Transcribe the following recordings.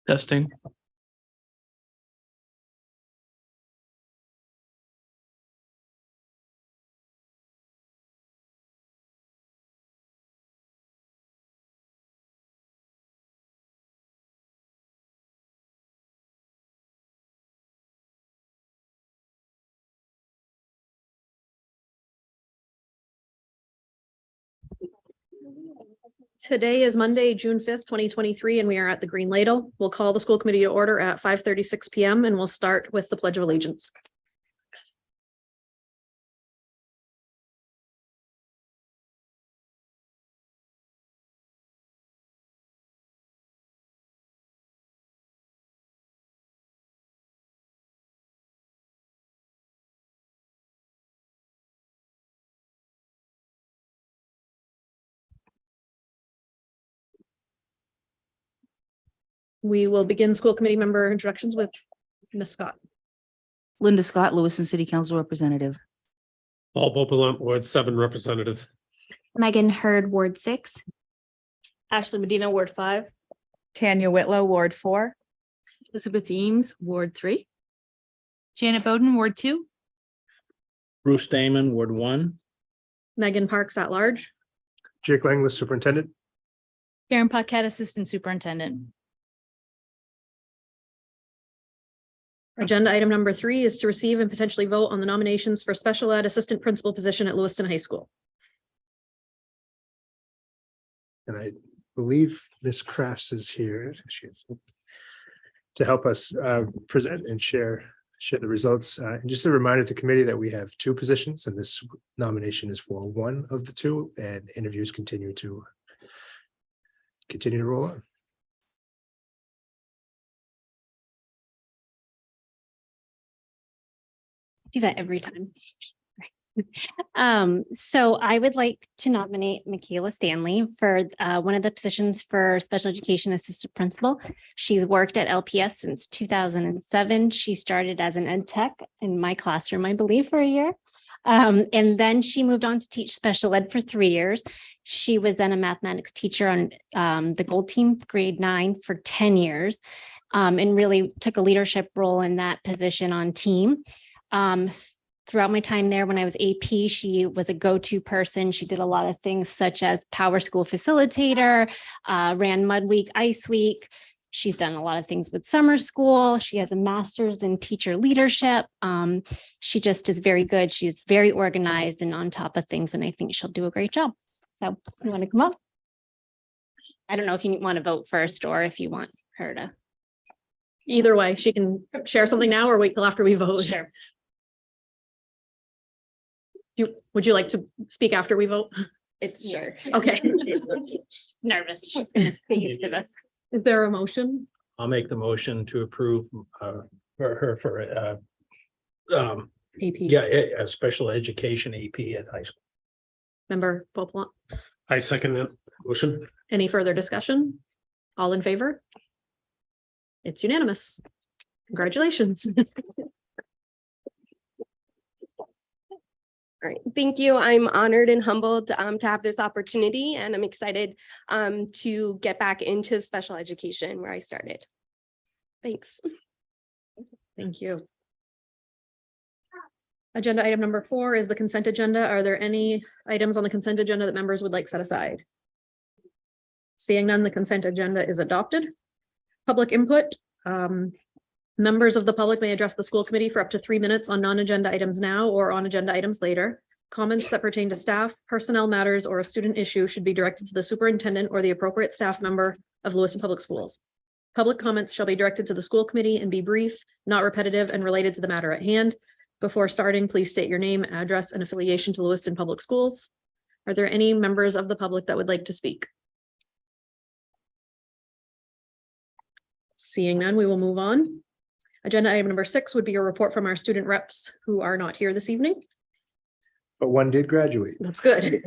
Testing. Today is Monday, June 5th, 2023, and we are at the Green Ladle. We'll call the school committee to order at 5:36 p.m. and we'll start with the Pledge of Allegiance. We will begin school committee member introductions with Ms. Scott. Linda Scott, Lewiston City Council Representative. Paul Bopelant, Ward 7 Representative. Megan Hurd, Ward 6. Ashley Medina, Ward 5. Tanya Whitlow, Ward 4. Elizabeth Eames, Ward 3. Janet Bowden, Ward 2. Bruce Damon, Ward 1. Megan Parks at large. Jake Langley, Superintendent. Karen Paquette, Assistant Superintendent. Agenda item number 3 is to receive and potentially vote on the nominations for special ed assistant principal position at Lewiston High School. And I believe Ms. Crafts is here. She is, to help us present and share the results. And just a reminder to committee that we have 2 positions and this nomination is for one of the 2 and interviews continue to roll on. Do that every time. So I would like to nominate Michaela Stanley for one of the positions for special education assistant principal. She's worked at LPS since 2007. She started as an ed tech in my classroom, I believe, for a year. And then she moved on to teach special ed for 3 years. She was then a mathematics teacher on the Gold Team grade 9 for 10 years, and really took a leadership role in that position on team. Throughout my time there, when I was AP, she was a go-to person. She did a lot of things such as Power School facilitator, ran Mud Week, Ice Week. She's done a lot of things with summer school. She has a master's in teacher leadership. She just is very good. She's very organized and on top of things, and I think she'll do a great job. So you want to come up? I don't know if you want to vote first or if you want her to. Either way, she can share something now or wait till after we vote. Sure. Would you like to speak after we vote? It's sure. Okay. She's nervous. She's gonna get used to this. Is there a motion? I'll make the motion to approve for her for AP. a special education AP at high school. Member Popelant. I second that motion. Any further discussion? All in favor? It's unanimous. Congratulations. All right, thank you. I'm honored and humbled to have this opportunity, and I'm excited to get back into special education where I started. Thanks. Thank you. Agenda item number 4 is the consent agenda. Are there any items on the consent agenda that members would like set aside? Seeing none, the consent agenda is adopted. Public input. Members of the public may address the school committee for up to 3 minutes on non-agenda items now or on agenda items later. Comments that pertain to staff, personnel matters, or a student issue should be directed to the superintendent or the appropriate staff member of Lewiston Public Schools. Public comments shall be directed to the school committee and be brief, not repetitive, and related to the matter at hand. Before starting, please state your name, address, and affiliation to Lewiston Public Schools. Are there any members of the public that would like to speak? Seeing none, we will move on. Agenda item number 6 would be a report from our student reps who are not here this evening. But one did graduate. That's good.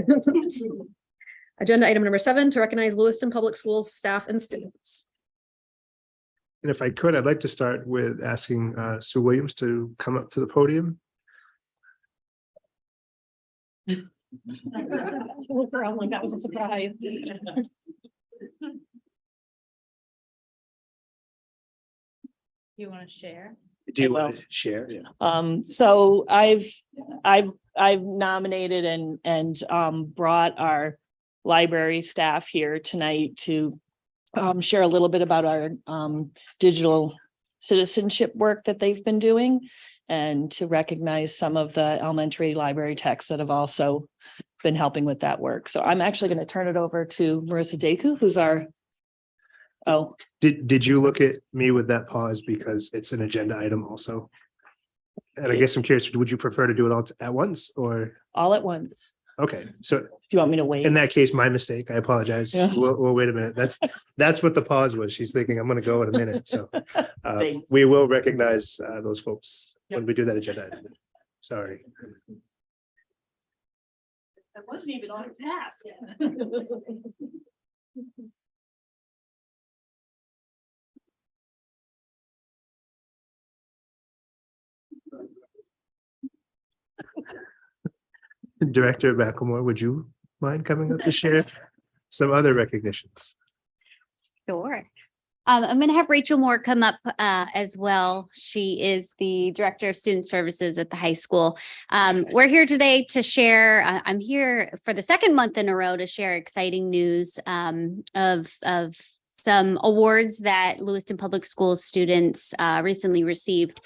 Agenda item number 7, to recognize Lewiston Public Schools staff and students. And if I could, I'd like to start with asking Sue Williams to come up to the podium. That was a surprise. You want to share? Do you Well, want to share? Yeah. So I've nominated and brought our library staff here tonight to share a little bit about our digital citizenship work that they've been doing and to recognize some of the elementary library techs that have also been helping with that work. So I'm actually going to turn it over to Marissa Deku, who's our Did you look at me with that pause because it's an agenda item also? And I guess I'm curious, would you prefer to do it all at once or, all at once. okay, so Do you want me to wait? in that case, my mistake, I apologize. Yeah. Well, wait a minute. That's what the pause was. She's thinking I'm gonna go in a minute, so. Thanks. We will recognize those folks when Yep. we do that agenda item. Sorry. That wasn't even on task. Director Macklemore, would you mind coming up to share some other recognitions? Sure. I'm going to have Rachel Moore come up as well. She is the Director of Student Services at the high school. We're here today to share, I'm here for the second month in a row to share exciting news of some awards that Lewiston Public Schools students recently received.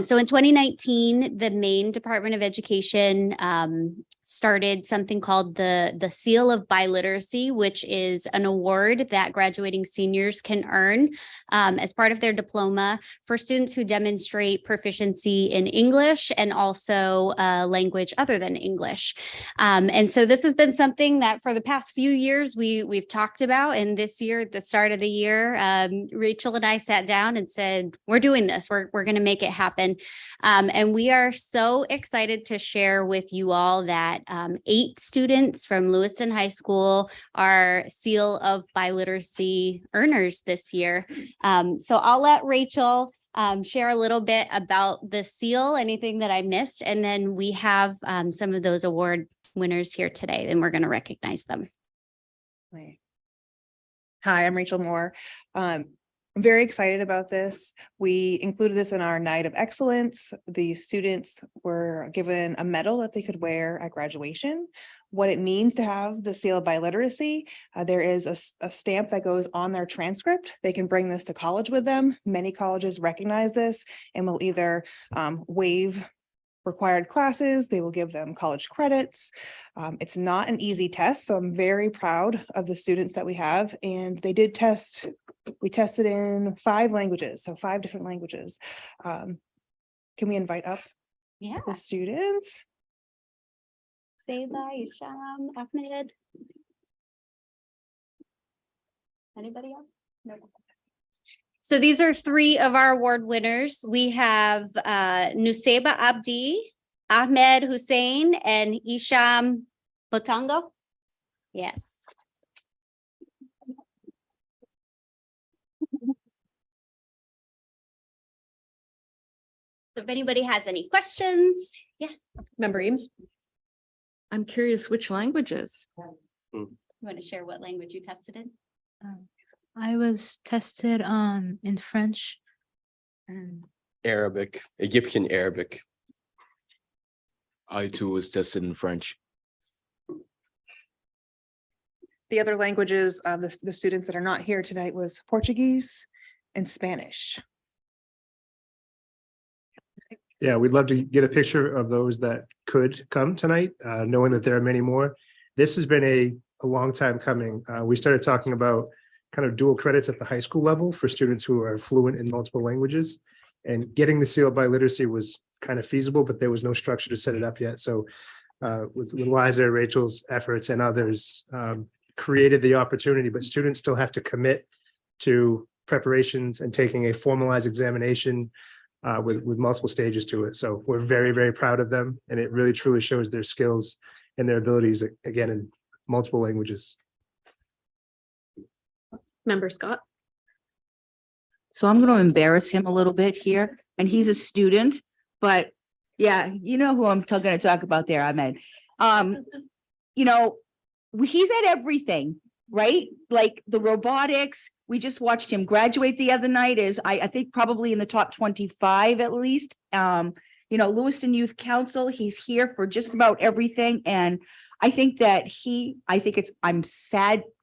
So in 2019, the Maine Department of Education started something called the Seal of Biliteracy, which is an award that graduating seniors can earn as part of their diploma for students who demonstrate proficiency in English and also a language other than English. And so this has been something that for the past few years we've talked about. And this year, at the start of the year, Rachel and I sat down and said, we're doing this. We're going to make it happen. And we are so excited to share with you all that 8 students from Lewiston High School are Seal of Biliteracy earners this year. So I'll let Rachel share a little bit about the seal, anything that I missed, and then we have some of those award winners here today, and we're going to recognize them. Hi, I'm Rachel Moore. I'm very excited about this. We included this in our Night of Excellence. The students were given a medal that they could wear at graduation. What it means to have the Seal of Biliteracy, there is a stamp that goes on their transcript. They can bring this to college with them. Many colleges recognize this and will either waive required classes, they will give them college credits. It's not an easy test, so I'm very proud of the students that we have. And they did test, we tested in 5 languages, so 5 different languages. Can we invite up the students? Seba, Isham, Ahmed. Anybody else? No. So these are 3 of our award winners. We have Nuseba Abdi, Ahmed Hussein, and Isham Botango. Yes. So if anybody has any questions, Member Eames? I'm curious which languages. you want to share what language you tested in? I was tested in French and Arabic, Egyptian Arabic. I too was tested in French. The other languages of the students that are not here tonight was Portuguese and Spanish. Yeah, we'd love to get a picture of those that could come tonight, knowing that there are many more. This has been a long time coming. We started talking about kind of dual credits at the high school level for students who are fluent in multiple languages. And getting the Seal of Biliteracy was kind of feasible, but there was no structure to set it up yet. So with Liza, Rachel's efforts and others created the opportunity, but students still have to commit to preparations and taking a formalized examination with multiple stages to it. So we're very, very proud of them. And it really truly shows their skills and their abilities, again, in multiple languages. Member Scott? so I'm going to embarrass him a little bit here. And he's a student, but yeah, you know who I'm going to talk about there, Ahmed. You know, he's at everything. right? Like the robotics, we just watched him graduate the other night is, I think probably in the top 25 at least. You know, Lewiston Youth Council, he's here for just about everything. And I think that I'm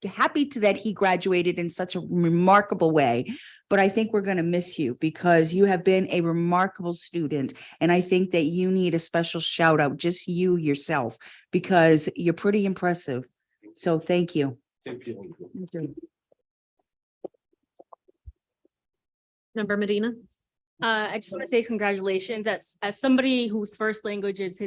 happy that he graduated in such a remarkable way. But I think we're going to miss you because you have been a remarkable student. And I think that you need a special shout out, just you yourself, because you're pretty impressive. So thank you. Member Medina. I just want to say congratulations as somebody whose first language is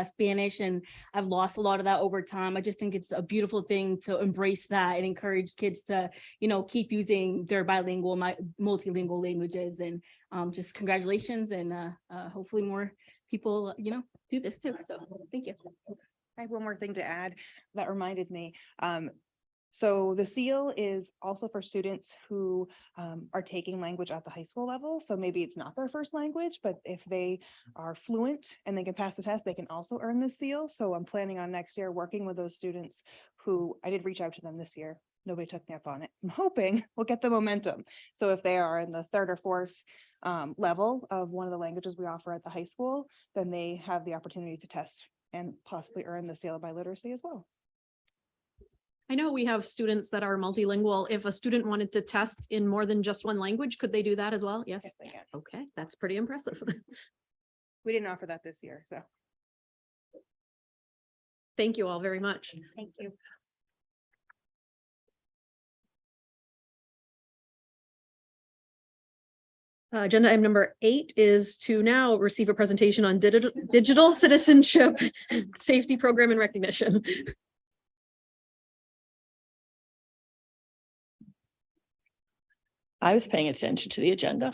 Spanish, and I've lost a lot of that over time. I just think it's a beautiful thing to embrace that and encourage kids to, you know, keep using their bilingual, multilingual languages, and just congratulations, and hopefully more people, you know, do this too. So thank you. I have one more thing to add that reminded me. So the seal is also for students who are taking language at the high school level. So maybe it's not their first language, but if they are fluent and they can pass the test, they can also earn the seal. So I'm planning on next year working with those students who I did reach out to them this year. Nobody took me up on it. I'm hoping we'll get the momentum. So if they are in the third or fourth level of one of the languages we offer at the high school, then they have the opportunity to test and possibly earn the seal of biliteracy as well. I know we have students that are multilingual. If a student wanted to test in more than just one language, could they do that as well? Yes. Yes, they can. Okay, that's pretty impressive. We didn't offer that this year, so. Thank you all very much. Thank you. Agenda item number 8 is to now receive a presentation on digital citizenship, safety program and recognition. I was paying attention to the agenda.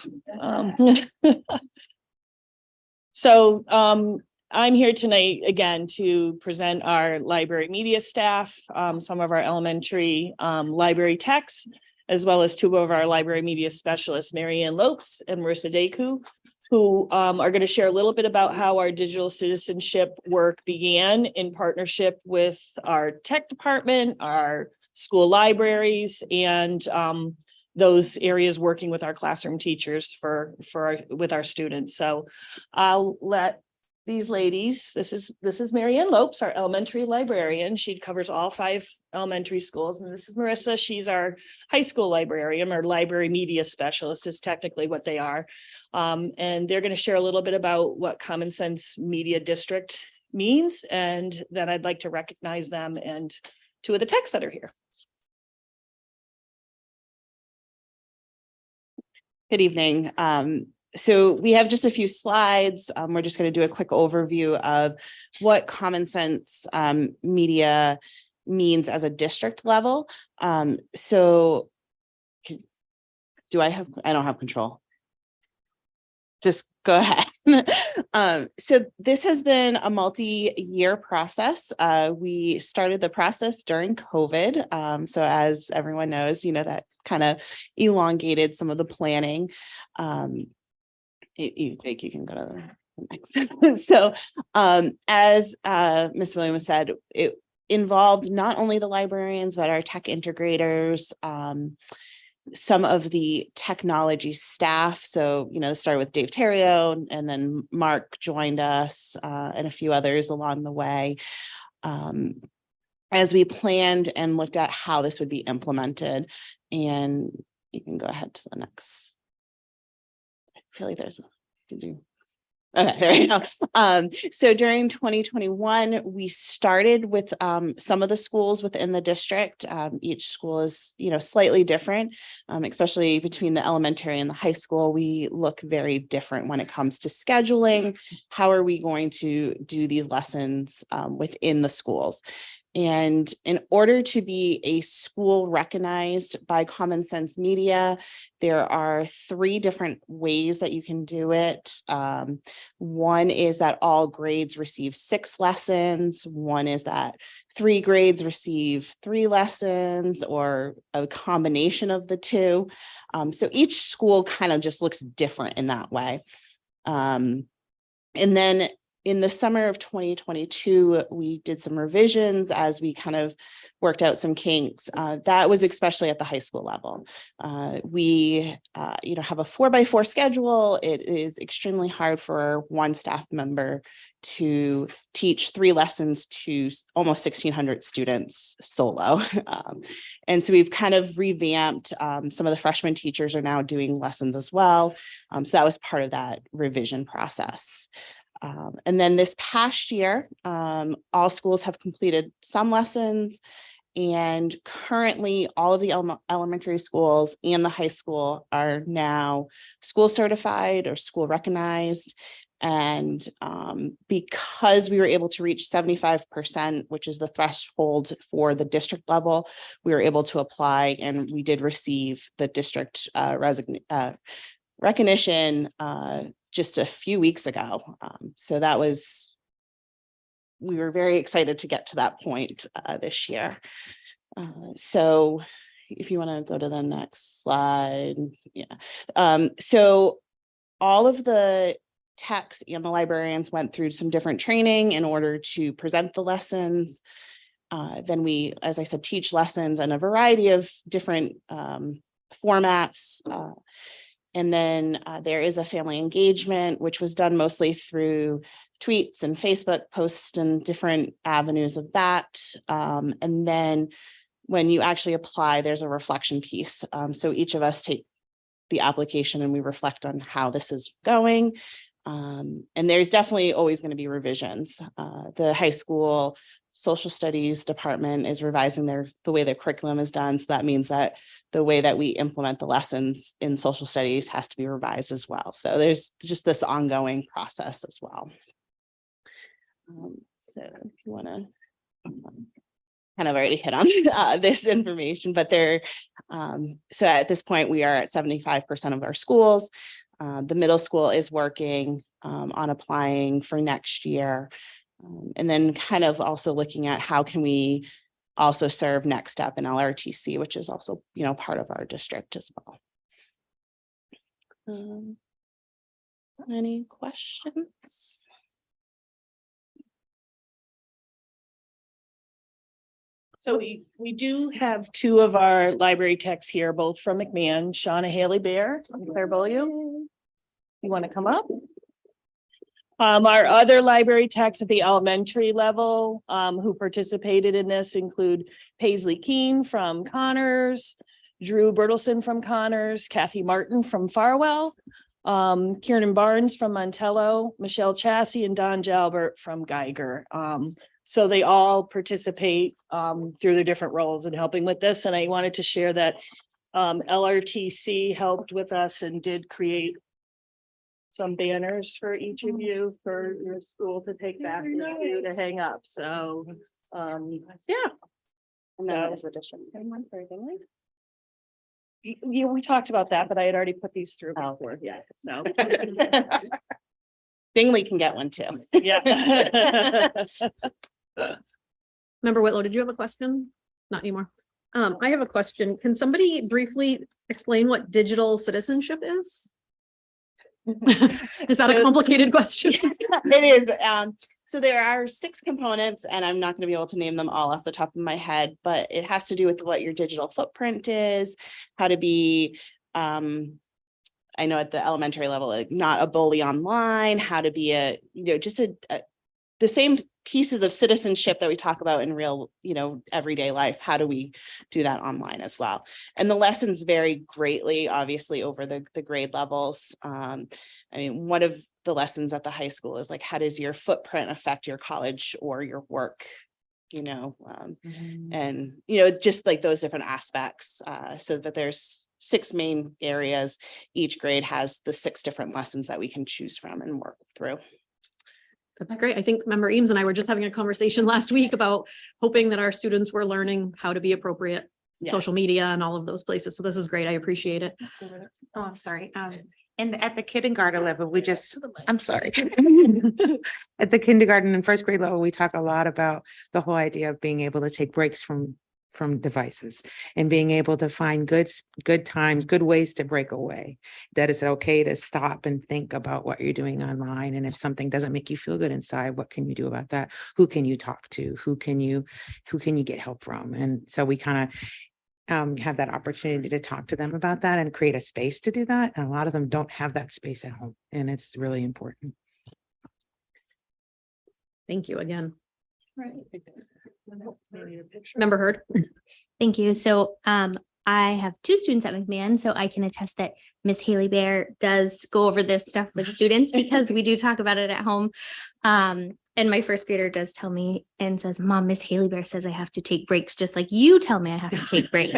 So I'm here tonight again to present our library media staff, some of our elementary library techs, as well as 2 of our library media specialists, Mary Ann Lopes and Marissa Deku, who are going to share a little bit about how our digital citizenship work began in partnership with our tech department, our school libraries, and those areas working with our classroom teachers with our students. So I'll let these ladies, this is Mary Ann Lopes, our elementary librarian. She covers all 5 elementary schools. And this is Marissa. She's our high school librarian, or library media specialist is technically what they are. And they're going to share a little bit about what Common Sense Media District means. And then I'd like to recognize them and 2 of the techs that are here. Good evening. So we have just a few slides. We're just going to do a quick overview of what Common Sense Media means as a district level. So I don't have control. Just go ahead. So this has been a multi-year process. We started the process during COVID. So as everyone knows, you know, that kind of elongated some of the planning. Jake, you can go to the next. So as Ms. Williams said, it involved not only the librarians, but our tech integrators, some of the technology staff. So, you know, this started with Dave Terrio, and then Mark joined us and a few others along the way as we planned and looked at how this would be implemented. And you can go ahead to the next. I feel like there's okay, there we go. So during 2021, we started with some of the schools within the district. Each school is, you know, slightly different, especially between the elementary and the high school. We look very different when it comes to scheduling. How are we going to do these lessons within the schools? And in order to be a school recognized by Common Sense Media, there are 3 different ways that you can do it. One is that all grades receive 6 lessons. One is that 3 grades receive 3 lessons, or a combination of the 2. So each school kind of just looks different in that way. And then In the summer of 2022, we did some revisions as we kind of worked out some kinks. That was especially at the high school level. We have a 4x4 schedule. It is extremely hard for one staff member to teach 3 lessons to almost 1,600 students solo. And so we've kind of revamped. Some of the freshman teachers are now doing lessons as well. So that was part of that revision process. And then this past year, all schools have completed some lessons, and currently all of the elementary schools and the high school are now school certified or school recognized. And because we were able to reach 75%, which is the threshold for the district level, we were able to apply, and we did receive the district recognition just a few weeks ago. So that was, we were very excited to get to that point this year. So if you want to go to the next slide. Yeah. So all of the techs and the librarians went through some different training in order to present the lessons. Then we, as I said, teach lessons in a variety of different formats. And then there is a family engagement, which was done mostly through tweets and Facebook posts and different avenues of that. And then when you actually apply, there's a reflection piece. So each of us take the application and we reflect on how this is going. And there's definitely always going to be revisions. The high school social studies department is revising the way their curriculum is done. So that means that the way that we implement the lessons in social studies has to be revised as well. So there's just this ongoing process as well. So if you want to kind of already hit on this information, but so at this point we are at 75% of our schools. The middle school is working on applying for next year. And then kind of also looking at how can we also serve Next Step in LRTC, which is also, part of our district as well. Any questions? So we do have 2 of our library techs here, both from McMahon, Shauna Haley Bear and Claire Beaulieu. You want to come up? Our other library techs at the elementary level who participated in this include Paisley Keene from Connors, Drew Bertelson from Connors, Kathy Martin from Farwell, Kieran Barnes from Montello, Michelle Chassie, and Don Jalbert from Geiger. So they all participate through their different roles in helping with this. And I wanted to share that LRTC helped with us and did create some banners for each of you for your school to take back with you to hang up. So, yeah. And then is the district. Yeah, we talked about that, but I had already put these through before. Yeah, so. Bingley can get one too. Yeah. Member Whitlow, did you have a question? Not anymore. I have a question. Can somebody briefly explain what digital citizenship is? Is that a complicated question? It is. So there are 6 components, and I'm not going to be able to name them all off the top of my head, but it has to do with what your digital footprint is, how to be, I know at the elementary level, like not a bully online, how to be just the same pieces of citizenship that we talk about in real, everyday life. How do we do that online as well? And the lessons vary greatly, obviously, over the grade levels. One of the lessons at the high school is like, how does your footprint affect your college or your work? And, just like those different aspects, so that there's 6 main areas. Each grade has the 6 different lessons that we can choose from and work through. That's great. I think Member Eames and I were just having a conversation last week about hoping that our students were learning how to be appropriate social media and all of those places. So this is great. I appreciate it. Oh, I'm sorry. At the kindergarten level, I'm sorry. At the kindergarten and first grade level, we talk a lot about the whole idea of being able to take breaks from from devices and being able to find good times, good ways to break away. That it's okay to stop and think about what you're doing online. And if something doesn't make you feel good inside, what can you do about that? Who can you talk to? Who can you get help from? And so we kind of have that opportunity to talk to them about that and create a space to do that. And a lot of them don't have that space at home, and it's really important. Thank you again. Member Heard. Thank you. So I have two students at McMahon, so I can attest that Miss Haley Bear does go over this stuff with students because we do talk about it at home. And my first grader does tell me and says, Mom, Miss Haley Bear says I have to take breaks, just like you tell me I have to take breaks.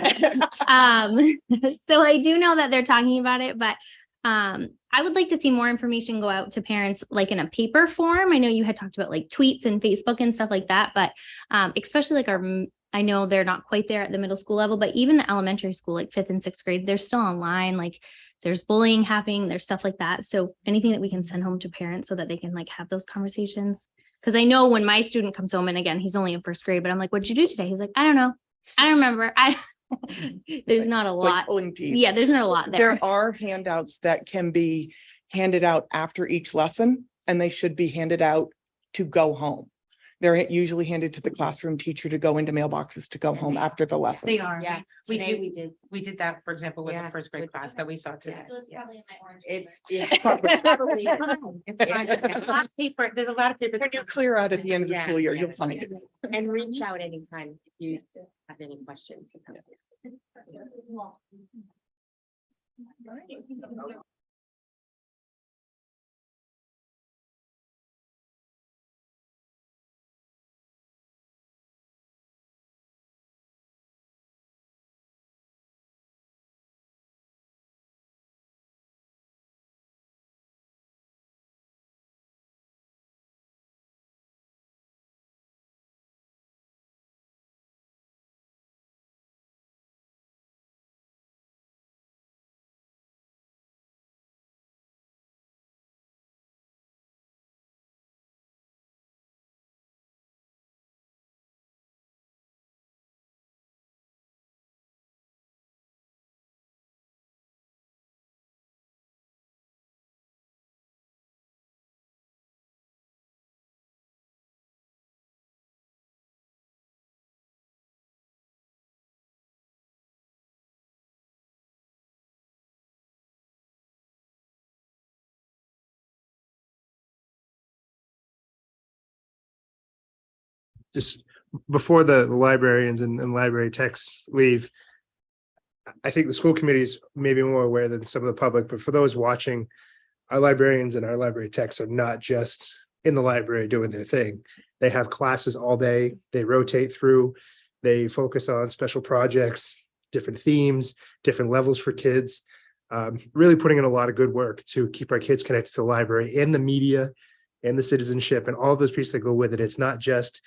So I do know that they're talking about it, but I would like to see more information go out to parents like in a paper form. I know you had talked about like tweets and Facebook and stuff like that, but especially like I know they're not quite there at the middle school level, but even the elementary school, like 5th and 6th grade, they're still online. Like there's bullying happening, there's stuff like that. So anything that we can send home to parents so that they can like have those conversations. Because I know when my student comes home, and again, he's only in 1st grade, but I'm like, what'd you do today? He's like, I don't know. I don't remember. There's not a lot. Yeah, there's not a lot there. There are handouts that can be handed out after each lesson, and they should be handed out to go home. They're usually handed to the classroom teacher to go into mailboxes to go home after the lessons. They are. Yeah. We did that, for example, with the 1st grade class that we saw today. It's It's fine. There's a lot of paper. There's a lot of paper. When you clear out at the end of the school year, you'll find it. and reach out anytime if you have any questions. Just before the librarians and library techs leave, I think the school committees may be more aware than some of the public, but for those watching, our librarians and our library techs are not just in the library doing their thing. They have classes all day. They rotate through. They focus on special projects, different themes, different levels for kids. Really putting in a lot of good work to keep our kids connected to the library and the media and the citizenship and all those pieces that go with it. It's not just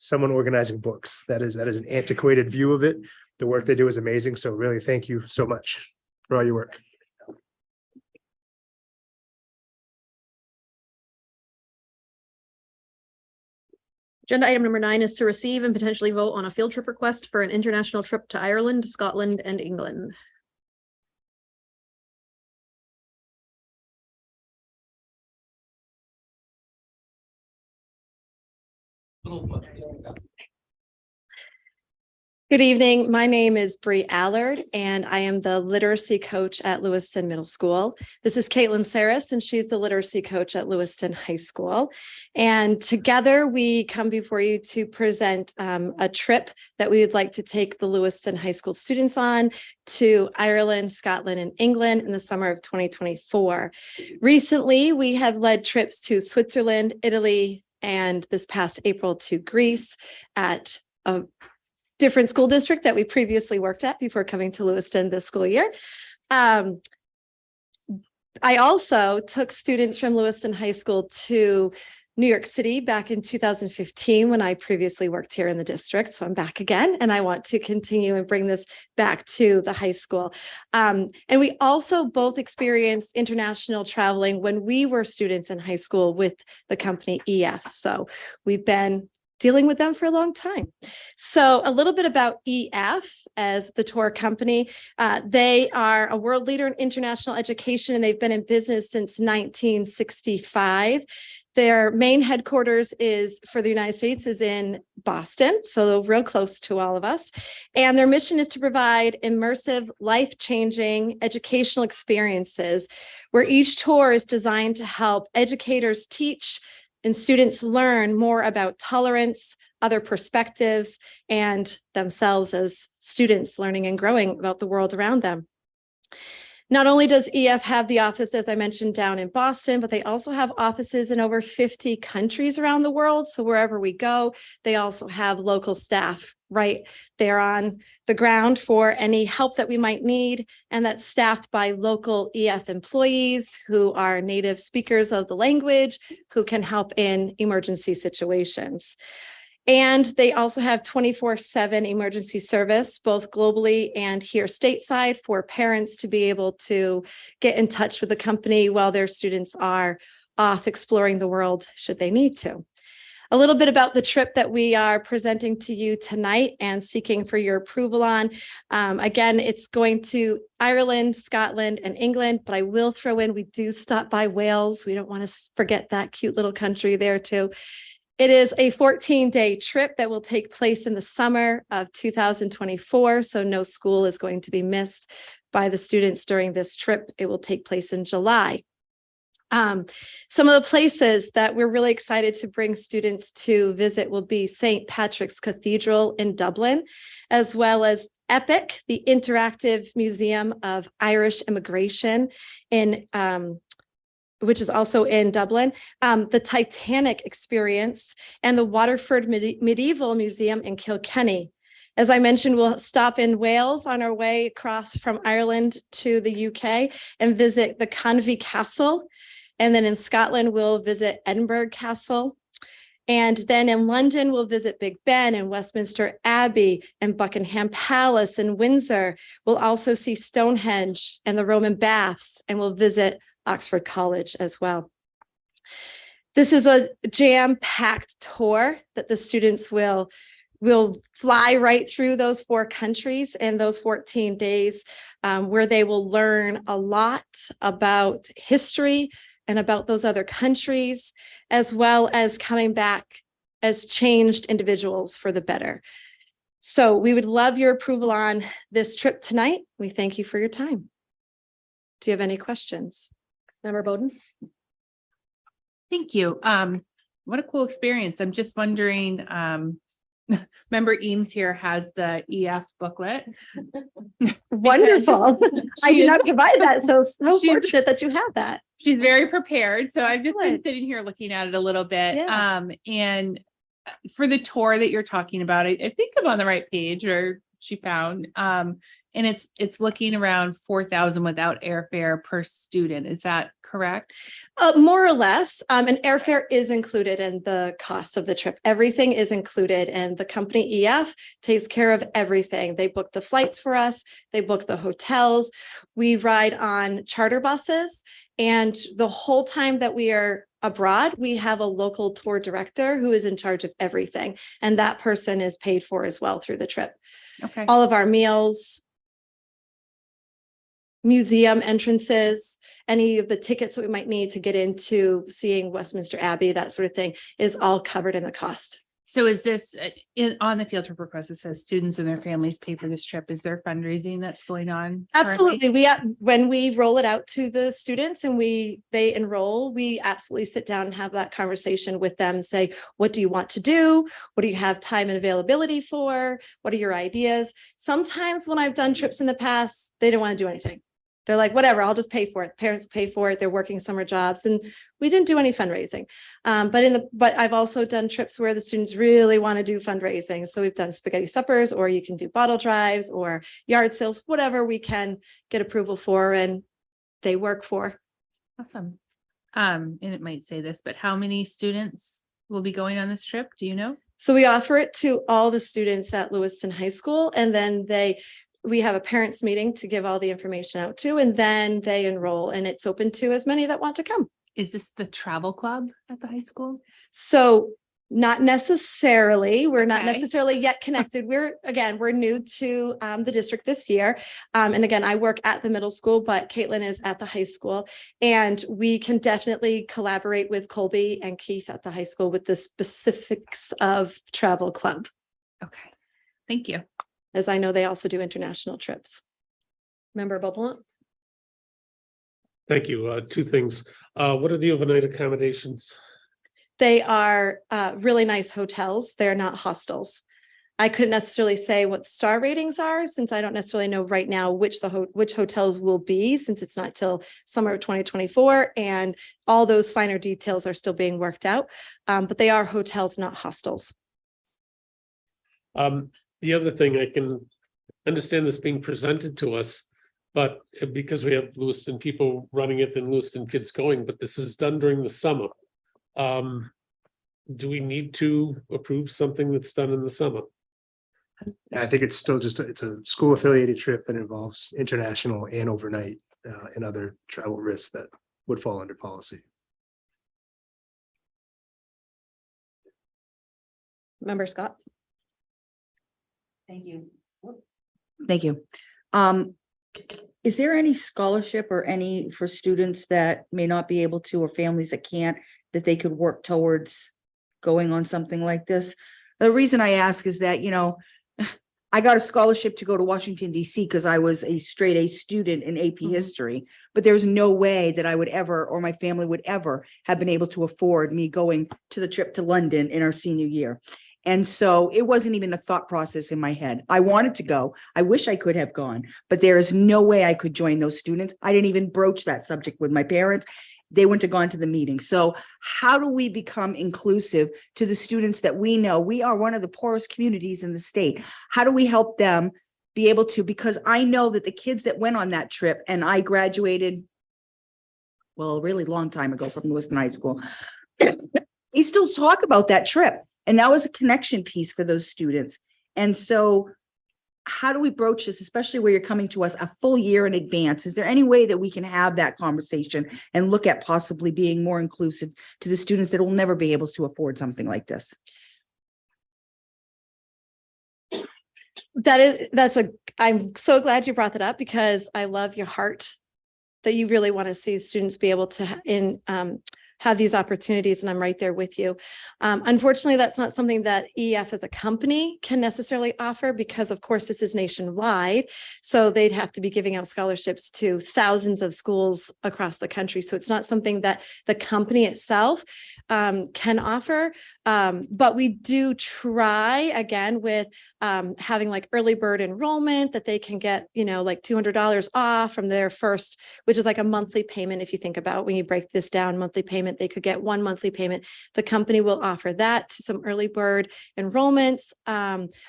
someone organizing books. That is an antiquated view of it. The work they do is amazing. So really, thank you so much for all your work. Agenda item number 9 is to receive and potentially vote on a field trip request for an international trip to Ireland, Scotland, and England. Good evening. My name is Bree Allard, and I am the literacy coach at Lewiston Middle School. This is Caitlin Saris, and she's the literacy coach at Lewiston High School. And together we come before you to present a trip that we would like to take the Lewiston High School students on to Ireland, Scotland, and England in the summer of 2024. Recently, we have led trips to Switzerland, Italy, and this past April to Greece at a different school district that we previously worked at before coming to Lewiston this school year. I also took students from Lewiston High School to New York City back in 2015 when I previously worked here in the district. So I'm back again, and I want to continue and bring this back to the high school. And we also both experienced international traveling when we were students in high school with the company EF. So we've been dealing with them for a long time. So a little bit about EF as the tour company. They are a world leader in international education, and they've been in business since 1965. Their main headquarters for the United States is in Boston, so they're real close to all of us. And their mission is to provide immersive, life-changing educational experiences where each tour is designed to help educators teach and students learn more about tolerance, other perspectives, and themselves as students learning and growing about the world around them. Not only does EF have the office, as I mentioned, down in Boston, but they also have offices in over 50 countries around the world. So wherever we go, they also have local staff right there on the ground for any help that we might need. And that's staffed by local EF employees who are native speakers of the language, who can help in emergency situations. And they also have 24/7 emergency service, both globally and here stateside, for parents to be able to get in touch with the company while their students are off exploring the world, should they need to. A little bit about the trip that we are presenting to you tonight and seeking for your approval on. Again, it's going to Ireland, Scotland, and England, but I will throw in, we do stop by Wales. We don't want to forget that cute little country there too. It is a 14-day trip that will take place in the summer of 2024, so no school is going to be missed by the students during this trip. It will take place in July. Some of the places that we're really excited to bring students to visit will be St. Patrick's Cathedral in Dublin, as well as EPIC, the Interactive Museum of Irish Immigration in which is also in Dublin, the Titanic Experience, and the Waterford Medieval Museum in Kilkenny. As I mentioned, we'll stop in Wales on our way across from Ireland to the UK and visit the Convy Castle. And then in Scotland, we'll visit Edinburgh Castle. And then in London, we'll visit Big Ben and Westminster Abbey and Buckingham Palace and Windsor. We'll also see Stonehenge and the Roman Baths, and we'll visit Oxford College as well. This is a jam-packed tour that the students will fly right through those 4 countries in those 14 days, where they will learn a lot about history and about those other countries, as well as coming back as changed individuals for the better. So we would love your approval on this trip tonight. We thank you for your time. Do you have any questions? Member Bowden? Thank you. What a cool experience. I'm just wondering, Member Eames here has the EF booklet. Wonderful. I did not provide that, so fortunate that you have that. She's very prepared. So I've just been Excellent. sitting here looking at it a little bit. Yeah. And for the tour that you're talking about, I think I'm on the right page, or she found, and it's looking around 4,000 without airfare per student. Is that correct? More or less. And airfare is included in the cost of the trip. Everything is included, and the company EF takes care of everything. They book the flights for us. They book the hotels. We ride on charter buses, and the whole time that we are abroad, we have a local tour director who is in charge of everything. And that person is paid for as well through the trip. Okay. All of our meals, museum entrances, any of the tickets that we might need to get into seeing Westminster Abbey, that sort of thing, is all covered in the cost. So is this on the field trip request? It says students and their families pay for this trip. Is there fundraising that's going on? Absolutely. When we roll it out to the students and they enroll, we absolutely sit down and have that conversation with them and say, what do you want to do? What do you have time and availability for? What are your ideas? Sometimes when I've done trips in the past, they don't want to do anything. They're like, whatever, I'll just pay for it. Parents pay for it. They're working summer jobs, and we didn't do any fundraising. But I've also done trips where the students really want to do fundraising. So we've done spaghetti suppers, or you can do bottle drives or yard sales, whatever we can get approval for and they work for. Awesome. And it might say this, but how many students will be going on this trip? Do you know? So we offer it to all the students at Lewiston High School, and then we have a parents meeting to give all the information out to, and then they enroll, and it's open to as many that want to come. Is this the travel club at the high school? So Not necessarily. We're not Okay. necessarily yet connected. We're new to the district this year. And again, I work at the middle school, but Caitlin is at the high school. And we can definitely collaborate with Colby and Keith at the high school with the specifics of travel club, Okay, thank you. as I know they also do international trips. Member Bobolent? Thank you. Two things. What are the overnight accommodations? They are really nice hotels. They're not hostels. I couldn't necessarily say what the star ratings are, since I don't necessarily know right now which which hotels will be, since it's not till summer of 2024, and all those finer details are still being worked out. But they are hotels, not hostels. The other thing, I can understand this being presented to us, but because we have Lewiston people running it and Lewiston kids going, but this is done during the summer. Do we need to approve something that's done in the summer? I think it's still just, it's a school affiliated trip that involves international and overnight and other travel risks that would fall under policy. Member Scott? Thank you. Thank you. Is there any scholarship or any for students that may not be able to, or families that can't, that they could work towards going on something like this? The reason I ask is that, you know, I got a scholarship to go to Washington, DC, because I was a straight A student in AP history, but there's no way that I would ever, or my family would ever have been able to afford me going to the trip to London in our senior year. And so it wasn't even a thought process in my head. I wanted to go. I wish I could have gone, but there is no way I could join those students. I didn't even broach that subject with my parents. They wouldn't have gone to the meeting. So how do we become inclusive to the students that we know? We are one of the poorest communities in the state. How do we help them be able to? Because I know that the kids that went on that trip, and I graduated, well, a really long time ago from Lewiston High School, they still talk about that trip. And that was a connection piece for those students. And so how do we broach this, especially where you're coming to us a full year in advance? Is there any way that we can have that conversation and look at possibly being more inclusive to the students that will never be able to afford something like this? I'm so glad you brought that up, because I love your heart that you really want to see students be able to have these opportunities, and I'm right there with you. Unfortunately, that's not something that EF as a company can necessarily offer, because of course this is nationwide. So they'd have to be giving out scholarships to thousands of schools across the country. So it's not something that the company itself can offer. But we do try, again, with having like early bird enrollment, that they can get, you know, like $200 off from their first, which is like a monthly payment. If you think about when you break this down, monthly payment, they could get one monthly payment. The company will offer that to some early bird enrollments.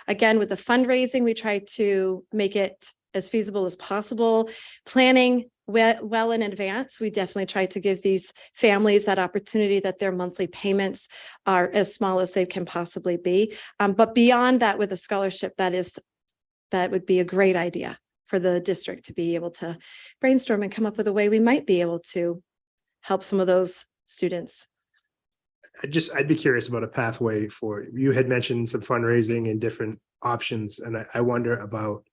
Again, with the fundraising, we try to make it as feasible as possible. Planning well in advance, we definitely try to give these families that opportunity, that their monthly payments are as small as they can possibly be. But beyond that, with a scholarship, that would be a great idea for the district to be able to brainstorm and come up with a way we might be able to help some of those students. I'd be curious about a pathway for, you had mentioned some fundraising and different options, and I wonder about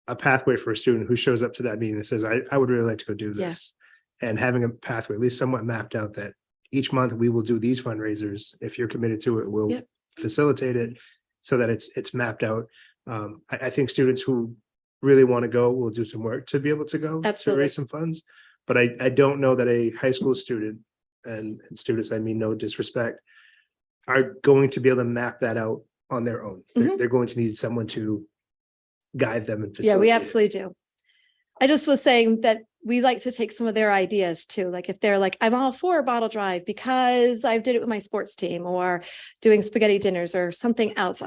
a pathway for a student who shows up to that meeting and says, I would really like to go do this. And having a pathway, at least somewhat mapped out, that each month we will do these fundraisers. If you're committed to it, we'll facilitate it so that it's mapped out. I think students who really want to go will do some work to be able to go to raise some funds. But I don't know that a high school student, and students, I mean no disrespect, are going to be able to map that out on their own. They're going to need someone to guide them and facilitate. Yeah, we absolutely do. I just was saying that we like to take some of their ideas too. Like if they're like, I'm all for a bottle drive because I did it with my sports team, or doing spaghetti dinners or something else.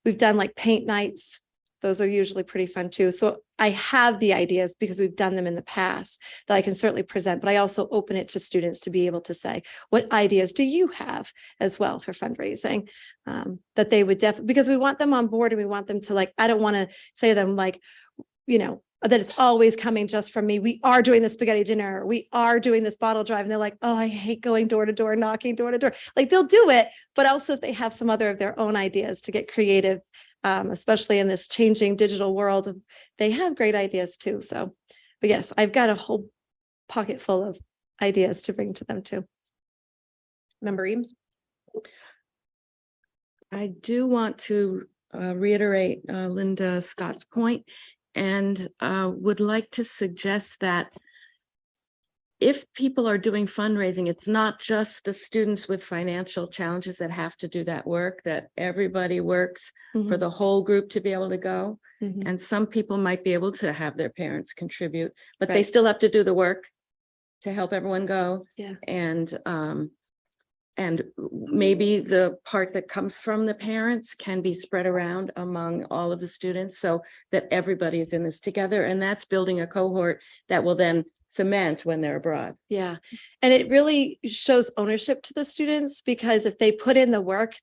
We've done like paint nights. Those are usually pretty fun too. So I have the ideas because we've done them in the past that I can certainly present, but I also open it to students to be able to say, what ideas do you have as well for fundraising? That they would definitely, because we want them on board, and we want them to, like, I don't want to say to them like, you know, that it's always coming just from me. We are doing the spaghetti dinner. We are doing this bottle drive. And they're like, oh, I hate going door to door, knocking door to door. Like they'll do it, but also if they have some other of their own ideas to get creative, especially in this changing digital world, they have great ideas too. So, but yes, I've got a whole pocket full of ideas to bring to them too. Member Eames? I do want to reiterate Linda Scott's point and would like to suggest that if people are doing fundraising, it's not just the students with financial challenges that have to do that work, that everybody works for the whole group to be able to go. And some people might be able to have their parents contribute, but they Right. still have to do the work to help everyone go. Yeah. And maybe the part that comes from the parents can be spread around among all of the students so that everybody is in this together. And that's building a cohort that will then cement when they're abroad. Yeah. And it really shows ownership to the students because if they put in the work,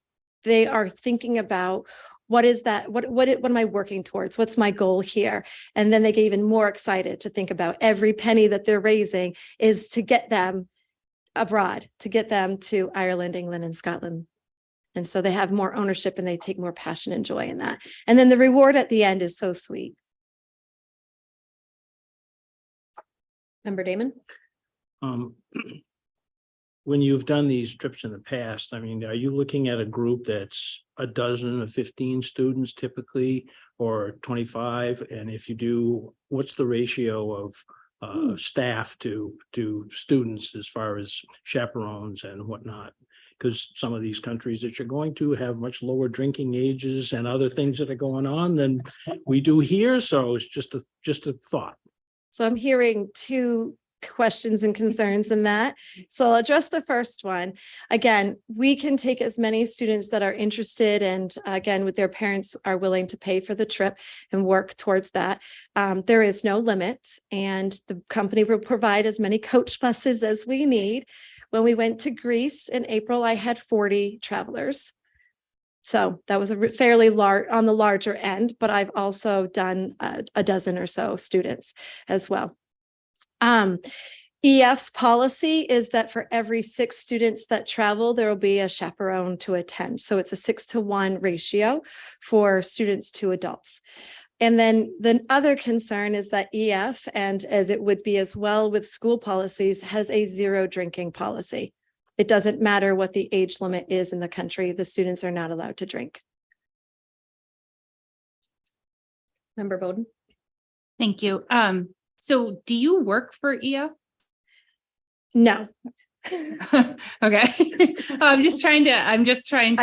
they are thinking about what is that? What am I working towards? What's my goal here? And then they get even more excited to think about every penny that they're raising is to get them abroad, to get them to Ireland, England, and Scotland. And so they have more ownership and they take more passion and joy in that. And then the reward at the end is so sweet. Member Damon? When you've done these trips in the past, I mean, are you looking at a group that's a dozen or 15 students typically, or 25? And if you do, what's the ratio of staff to students as far as chaperones and whatnot? Because some of these countries that you're going to have much lower drinking ages and other things that are going on than we do here. So it's just a thought. So I'm hearing two questions and concerns in that. So I'll address the first one. Again, we can take as many students that are interested and again, with their parents are willing to pay for the trip and work towards that. There is no limit and the company will provide as many coach buses as we need. When we went to Greece in April, I had 40 travelers. So that was a fairly large on the larger end, but I've also done a dozen or so students as well. EF's policy is that for every 6 students that travel, there will be a chaperone to attend. So it's a 6-to-1 ratio for students to adults. And then the other concern is that EF, and as it would be as well with school policies, has a 0 drinking policy. It doesn't matter what the age limit is in the country, the students are not allowed to drink. Member Bowden? Thank you. So do you work for EF? No. Okay. I'm just trying to I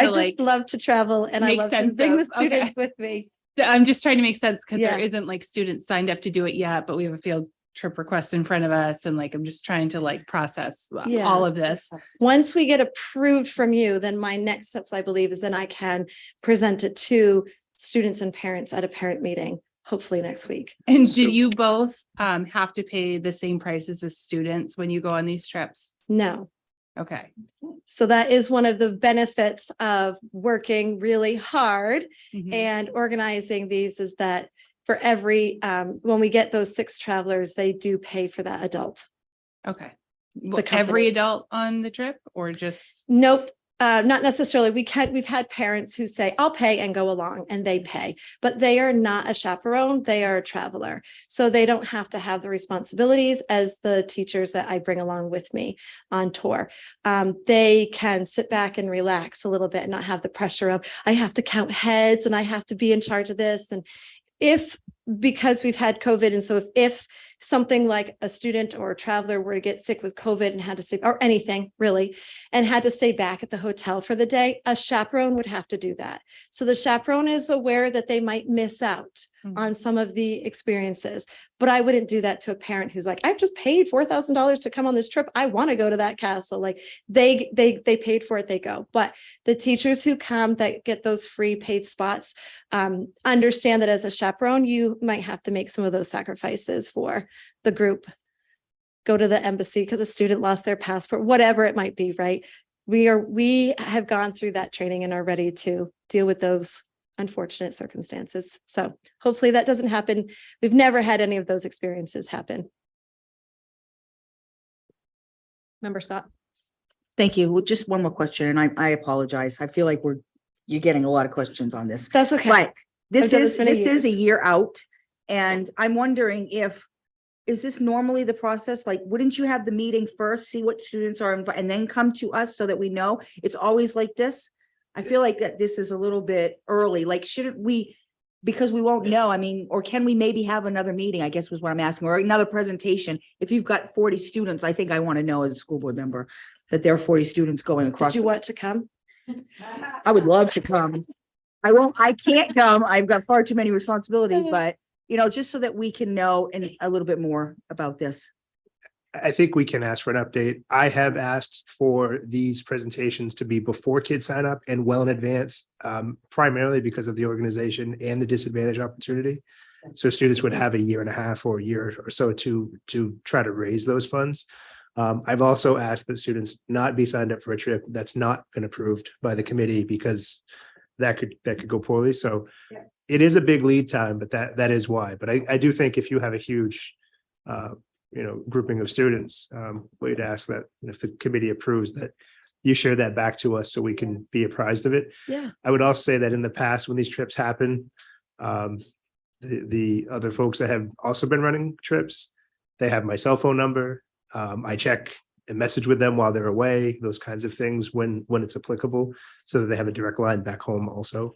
like just love to travel and I make love to sense bring of- the students with me. So I'm just trying to make sense because Yeah. there isn't like students signed up to do it yet, but we have a field trip request in front of us. And like, I'm just trying to like process Yeah. all of this. Once we get approved from you, then my next steps, I believe, is then I can present it to students and parents at a parent meeting, hopefully next week. And do you both have to pay the same prices as students when you go on these trips? No. Okay. So that is one of the benefits of working really hard Mhm. and organizing these is that for every, when we get those 6 travelers, they do pay for that adult. Okay. The company. Every adult on the trip or just? Nope. Not necessarily. We've had parents who say, I'll pay and go along and they pay, but they are not a chaperone. They are a traveler. So they don't have to have the responsibilities as the teachers that I bring along with me on tour. They can sit back and relax a little bit and not have the pressure of, I have to count heads and I have to be in charge of this. And because we've had COVID. And so if something like a student or a traveler were to get sick with COVID and had to stay, or anything really, and had to stay back at the hotel for the day, a chaperone would have to do that. So the chaperone is aware that they might miss out on some of the experiences, but I wouldn't do that to a parent who's like, I've just paid $4,000 to come on this trip. I want to go to that castle. Like they paid for it, they go. But the teachers who come that get those free paid spots, understand that as a chaperone, you might have to make some of those sacrifices for the group. Go to the embassy because a student lost their passport, whatever it might be, right? We have gone through that training and are ready to deal with those unfortunate circumstances. So hopefully that doesn't happen. We've never had any of those experiences happen. Member Scott? Thank you. Well, just one more question, and I apologize. I feel like you're getting a lot of questions on this. That's okay. But this I've done is, many this is a years. year out, and I'm wondering is this normally the process? Like, wouldn't you have the meeting first, see what students are, and then come to us so that we know? It's always like this. I feel like that this is a little bit early. Like, shouldn't we, because we won't know, I mean, or can we maybe have another meeting, I guess was what I'm asking, or another presentation? If you've got 40 students, I think I want to know as a school board member that there are 40 students going across. Did you want to come? I would love to come. I can't come. I've got far too many responsibilities, but just so that we can know a little bit more about this. I think we can ask for an update. I have asked for these presentations to be before kids sign up and well in advance, primarily because of the organization and the disadvantage opportunity. So students would have a year and a half or a year or so to try to raise those funds. I've also asked that students not be signed up for a trip that's not been approved by the committee because that could go poorly. So it is a big lead time, but that is why. But I do think if you have a huge grouping of students, we'd ask that if the committee approves that you share that back to us so we can be apprised of it. Yeah. I would also say that in the past, when these trips happen, the other folks that have also been running trips, they have my cell phone number. I check and message with them while they're away, those kinds of things when it's applicable, so that they have a direct line back home also.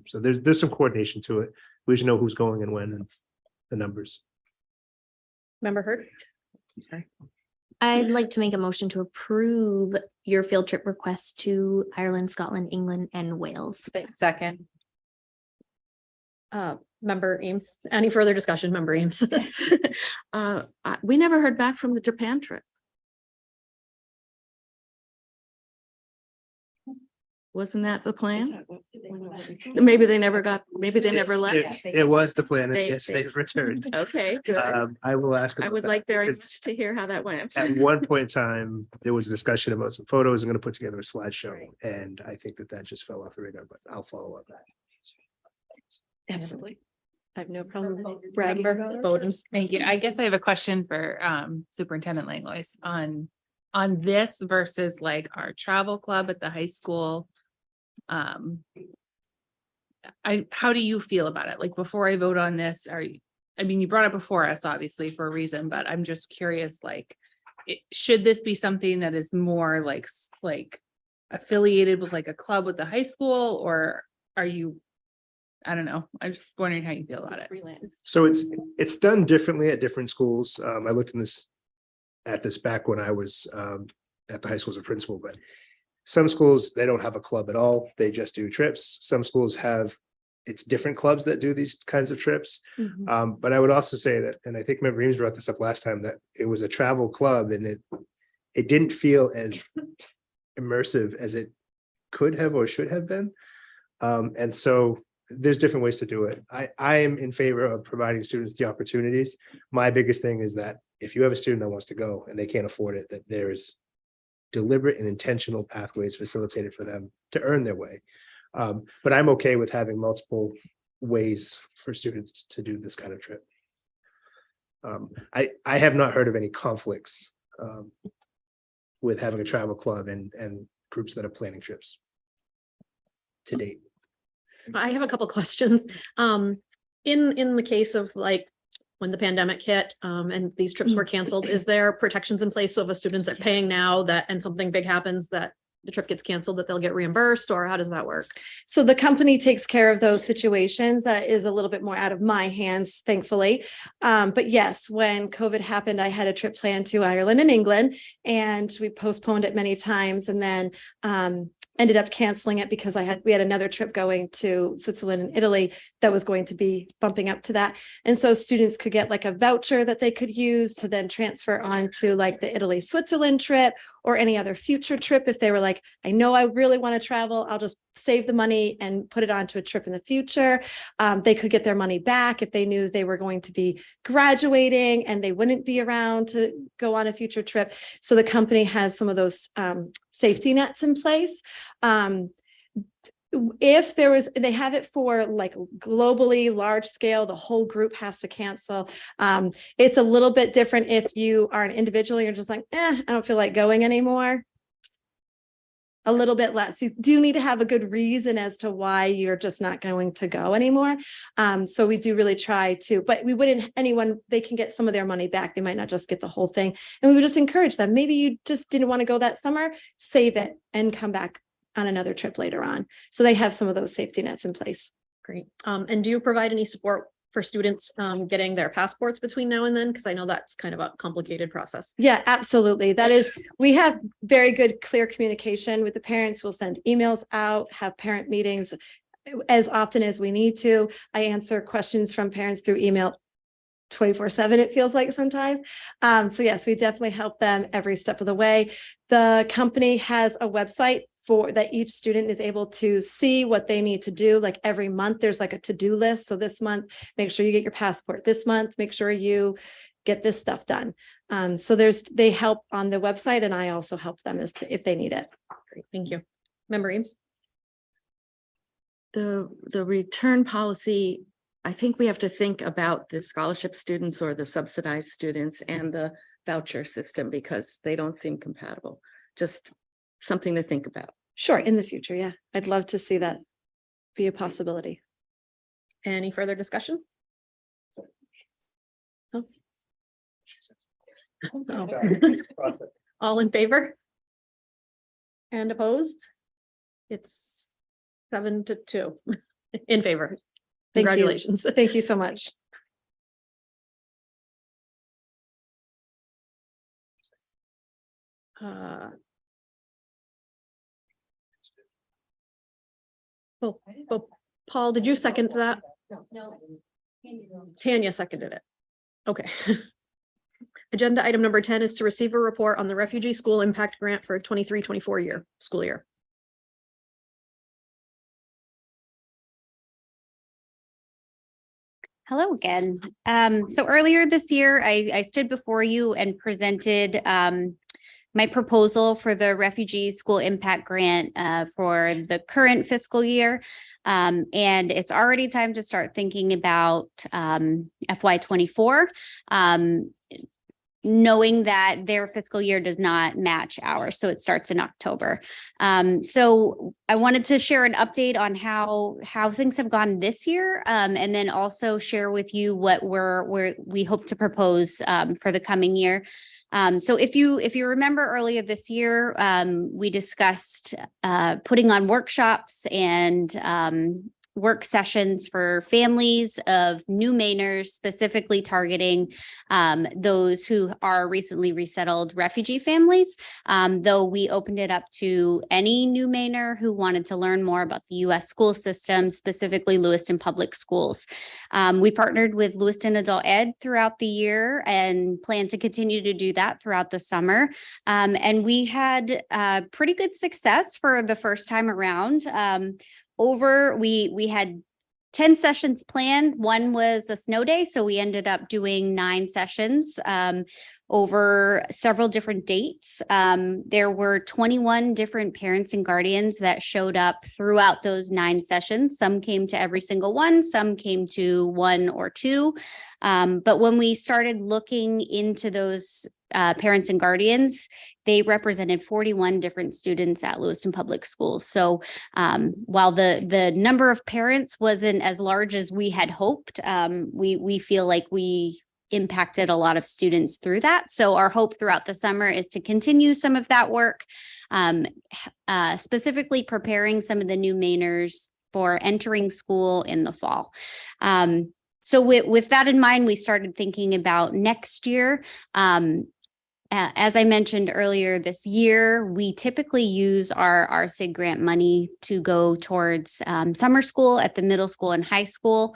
So there's some coordination to it. We should know who's going and when and the numbers. Member Hurd? I'd like to make a motion to approve your field trip request to Ireland, Scotland, England, and Wales. Second. Member Eames, any further discussion, member Eames? We never heard back from the Japan trip. Wasn't that the plan? Maybe they never left. It was the plan. And They- yes, they've returned. Okay, good. I will ask. I about would that, like very because much to hear how that went. At one point in time, there was a discussion about some photos. I'm going to put together a slideshow, and I think that just fell off the radar, but I'll follow up. Absolutely. I have no problem bragging about it. Thank you. I guess I have a question for Superintendent Langlois on this versus like our travel club at the high school. How do you feel about it? Like, before I vote on this, you brought it before us, obviously, for a reason, but I'm just curious, like, should this be something that is more like affiliated with like a club with the high school, or are you, I don't know. I'm just wondering how you feel about it. So it's done differently at different schools. I looked at this back when I was at the high school as a principal, but some schools, they don't have a club at all. They just do trips. Some schools it's different clubs that do these kinds of trips. But I would also say that, and I think Member Reams brought this up last time, that it was a travel club and it didn't feel as immersive as it could have or should have been. And so there's different ways to do it. I am in favor of providing students the opportunities. My biggest thing is that if you have a student that wants to go and they can't afford it, that there's deliberate and intentional pathways facilitated for them to earn their way. But I'm okay with having multiple ways for students to do this kind of trip. I have not heard of any conflicts with having a travel club and groups that are planning trips to date. I have a couple questions. In the case of like when the pandemic hit and these trips were canceled, is there protections in place? So if a students are paying now and something big happens, that the trip gets canceled, that they'll get reimbursed, or how does that work? So the company takes care of those situations. That is a little bit more out of my hands, thankfully. But yes, when COVID happened, I had a trip planned to Ireland and England, and we postponed it many times, and then ended up canceling it because we had another trip going to Switzerland and Italy that was going to be bumping up to that. And so students could get like a voucher that they could use to then transfer on to like the Italy, Switzerland trip or any other future trip. If they were like, I know I really want to travel, I'll just save the money and put it onto a trip in the future. They could get their money back if they knew that they were going to be graduating and they wouldn't be around to go on a future trip. So the company has some of those safety nets in place. if there was, they have it for like globally large scale, the whole group has to cancel. It's a little bit different if you are an individual, you're just like, I don't feel like going anymore. A little bit less. You do need to have a good reason as to why you're just not going to go anymore. So we do really try to, but we wouldn't, they can get some of their money back. They might not just get the whole thing. And we would just encourage them. Maybe you just didn't want to go that summer, save it and come back on another trip later on. So they have some of those safety nets in place. Great. And do you provide any support for students getting their passports between now and then? Because I know that's kind of a complicated process. Yeah, absolutely. That is, we have very good, clear communication with the parents. We'll send emails out, have parent meetings as often as we need to. I answer questions from parents through email 24/7, it feels like sometimes. So yes, we definitely help them every step of the way. The company has a website for that each student is able to see what they need to do. Like every month, there's like a to-do list. So this month, make sure you get your passport. This month, make sure you get this stuff done. So they help on the website, and I also help them if they need it. Great, thank you. Member Eames? The return policy, I think we have to think about the scholarship students or the subsidized students and the voucher system because they don't seem compatible. Just something to think about. Sure, in the future, yeah. I'd love to see that be a possibility. Any further discussion? Oh. All in favor? And opposed? It's 7-2 in favor. Thank you. Congratulations. Thank you so much. Oh, Paul, did you second that? No. Tanya seconded it. Okay. Agenda item number 10 is to receive a report on the refugee school impact grant for 23-24 school year. Hello again. So earlier this year, I stood before you and presented my proposal for the refugee school impact grant for the current fiscal year. And it's already time to start thinking about FY24, knowing that their fiscal year does not match ours. So it starts in October. So I wanted to share an update on how things have gone this year, and then also share with you what we hope to propose for the coming year. So if you remember earlier this year, we discussed putting on workshops and work sessions for families of new Mainers, specifically targeting those who are recently resettled refugee families, though we opened it up to any new Mainer who wanted to learn more about the U.S. school system, specifically Lewiston Public Schools. We partnered with Lewiston Adult Ed throughout the year and plan to continue to do that throughout the summer. And we had pretty good success for the first time around. We had 10 sessions planned. One was a snow day, so we ended up doing 9 sessions over several different dates. There were 21 different parents and guardians that showed up throughout those 9 sessions. Some came to every single one, some came to 1 or 2. But when we started looking into those parents and guardians, they represented 41 different students at Lewiston Public Schools. So while the number of parents wasn't as large as we had hoped, we feel like we impacted a lot of students through that. So our hope throughout the summer is to continue some of that work, specifically preparing some of the new Mainers for entering school in the fall. So with that in mind, we started thinking about next year. As I mentioned earlier this year, we typically use our SID grant money to go towards summer school at the middle school and high school,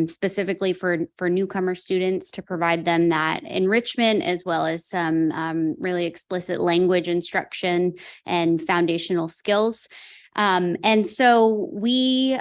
specifically for newcomer students, to provide them that enrichment as well as some really explicit language instruction and foundational skills. And so we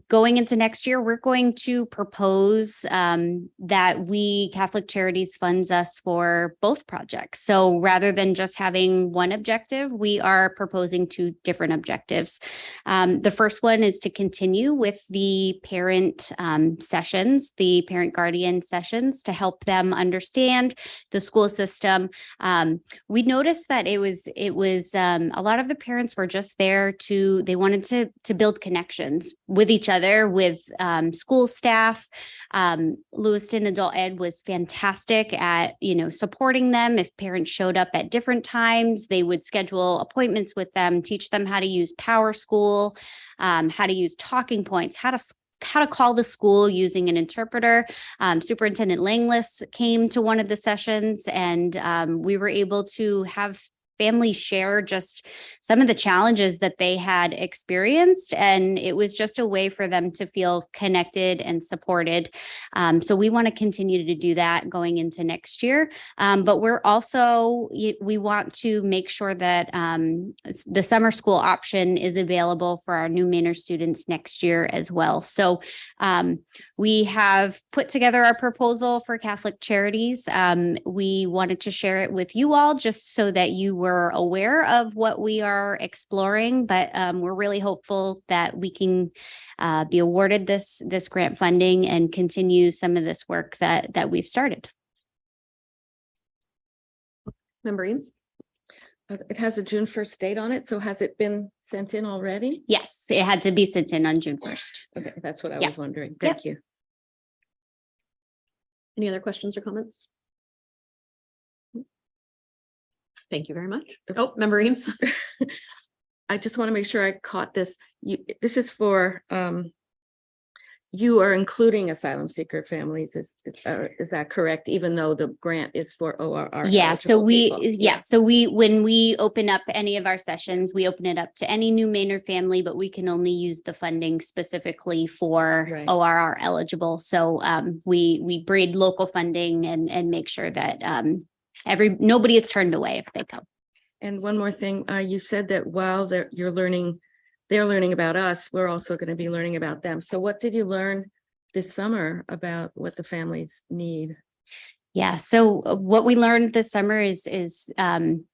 going into next year, we're going to propose that Catholic Charities funds us for both projects. So rather than just having one objective, we are proposing 2 different objectives. The first one is to continue with the parent sessions, the parent guardian sessions, to help them understand the school system. We noticed that it was a lot of the parents were just there they wanted to build connections with each other, with school staff. Lewiston Adult Ed was fantastic at, supporting them. If parents showed up at different times, they would schedule appointments with them, teach them how to use Power School, how to use talking points, how to call the school using an interpreter. Superintendent Langlis came to one of the sessions, and we were able to have families share just some of the challenges that they had experienced. And it was just a way for them to feel connected and supported. So we want to continue to do that going into next year. But we want to make sure that the summer school option is available for our new Manor students next year as well. So we have put together our proposal for Catholic Charities. We wanted to share it with you all just so that you were aware of what we are exploring, but we're really hopeful that we can be awarded this grant funding and continue some of this work that we've started. Member Eames? It has a June 1st date on it, so has it been sent in already? Yes, it had to be sent in on June 1st. Okay, that's what I Yeah. was wondering. Thank you. Any other questions or comments? Thank you very much. Oh, Member Eames? I just want to make sure I caught this. This is for, you are including asylum seeker families, is that correct? Even though the grant is for ORR? Yeah, so eligible people? when we open up any of our sessions, we open it up to any new Manor family, but we can only use the funding specifically for Right. ORR eligible. So we breed local funding and make sure that nobody is turned away if they come. And one more thing, you said that while they're learning about us, we're also going to be learning about them. So what did you learn this summer about what the families need? Yeah, so what we learned this summer is something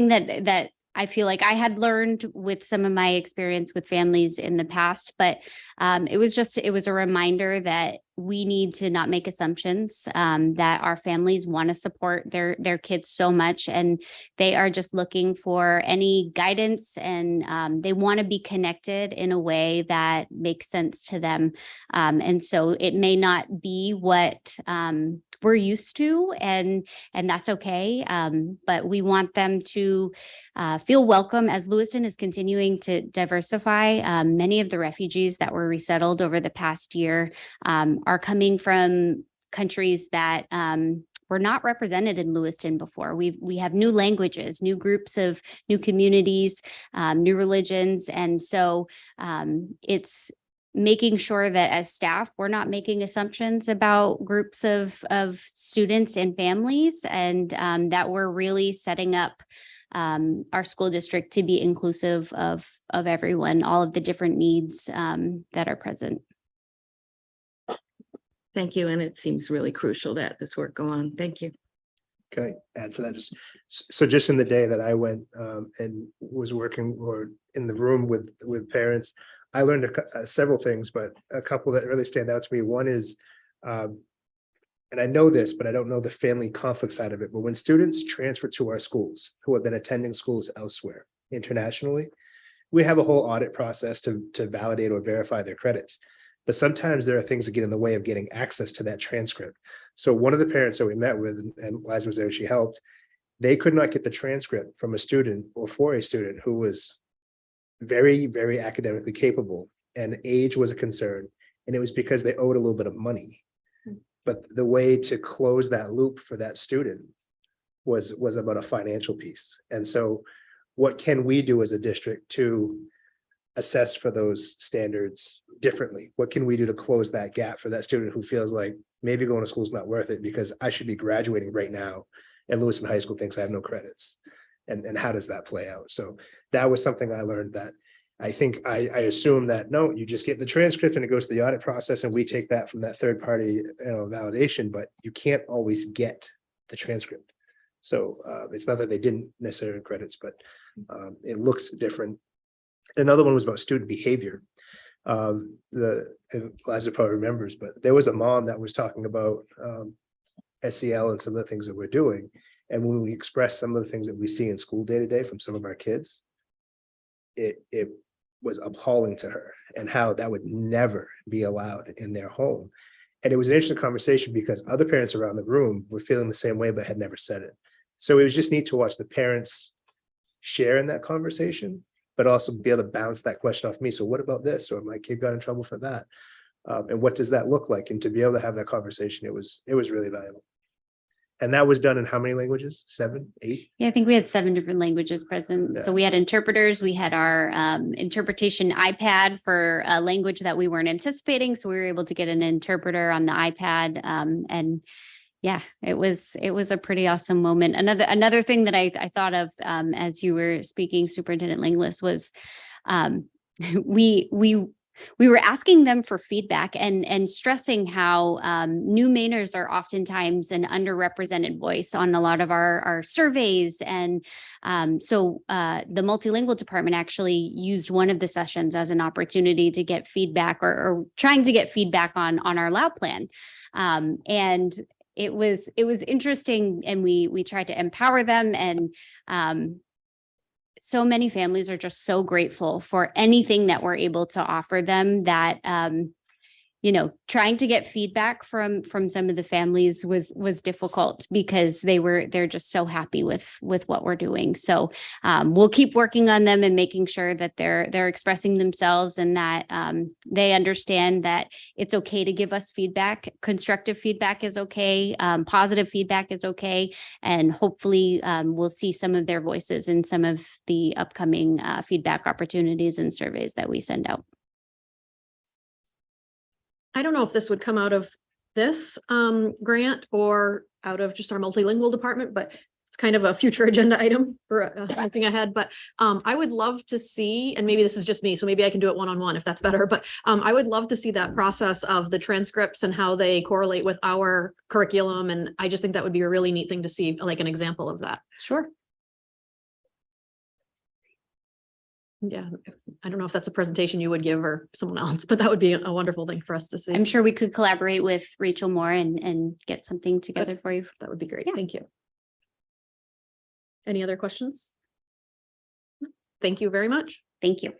that I feel like I had learned with some of my experience with families in the past, but it was a reminder that we need to not make assumptions, that our families want to support their kids so much, and they are just looking for any guidance, and they want to be connected in a way that makes sense to them. And so it may not be what we're used to, and that's okay. But we want them to feel welcome as Lewiston is continuing to diversify. Many of the refugees that were resettled over the past year are coming from countries that were not represented in Lewiston before. We have new languages, new groups of new communities, new religions. And so it's making sure that as staff, we're not making assumptions about groups of students and families, and that we're really setting up our school district to be inclusive of everyone, all of the different needs that are present. Thank you. And it seems really crucial that this work go on. Thank you. Can I add to that? Just in the day that I went and was working or in the room with parents, I learned several things, but a couple that really stand out to me. One is, and I know this, but I don't know the family conflict side of it. But when students transfer to our schools who have been attending schools elsewhere internationally, we have a whole audit process to validate or verify their credits. But sometimes there are things that get in the way of getting access to that transcript. So one of the parents that we met with, and Liza was there, she helped, they could not get the transcript from a student or for a student who was very, very academically capable, and age was a concern. And it was because they owed a little bit of money. But the way to close that loop for that student was about a financial piece. And so what can we do as a district to assess for those standards differently? What can we do to close that gap for that student who feels like maybe going to school is not worth it because I should be graduating right now and Lewiston High School thinks I have no credits? And how does that play out? So that was something I learned, that I think I assume that, no, you just get the transcript and it goes to the audit process and we take that from that third party, validation, but you can't always get the transcript. So it's not that they didn't necessarily earn credits, but it looks different. Another one was about student behavior. And Liza probably remembers, but there was a mom that was talking about SEL and some of the things that we're doing. And when we express some of the things that we see in school day to day from some of our kids, it was appalling to her and how that would never be allowed in their home. And it was an interesting conversation because other parents around the room were feeling the same way, but had never said it. So it was just neat to watch the parents share in that conversation, but also be able to bounce that question off me. So what about this? Or my kid got in trouble for that? And what does that look like? And to be able to have that conversation, it was really valuable. And that was done in how many languages? 7, 8? Yeah, I think we had 7 different languages present. So Yeah. we had interpreters, we had our interpretation iPad for a language that we weren't anticipating. So we were able to get an interpreter on the iPad. And yeah, it was a pretty awesome moment. Another thing that I thought of as you were speaking, Superintendent Langlis, was we were asking them for feedback and stressing how new Mainers are oftentimes an underrepresented voice on a lot of our surveys. And so the multilingual department actually used one of the sessions as an opportunity to get feedback or trying to get feedback on our lab plan. And it was interesting, and we tried to empower them, and so many families are just so grateful for anything that we're able to offer them that, trying to get feedback from some of the families was difficult because they're just so happy with what we're doing. So we'll keep working on them and making sure that they're expressing themselves and that they understand that it's okay to give us feedback. Constructive feedback is okay. Positive feedback is okay. And hopefully we'll see some of their voices in some of the upcoming feedback opportunities and surveys that we send out. I don't know if this would come out of this grant or out of just our multilingual department, but it's kind of a future agenda item for looking ahead. But I would love to see, and maybe this is just me, so maybe I can do it one-on-one if that's better, but I would love to see that process of the transcripts and how they correlate with our curriculum. And I just think that would be a really neat thing to see, like an example of that. Sure. Yeah, I don't know if that's a presentation you would give or someone else, but that would be a wonderful thing for us to see. I'm sure we could collaborate with Rachel Moore and get something together for you. That would be great. Yeah. Thank you. Any other questions? Thank you very much. Thank you.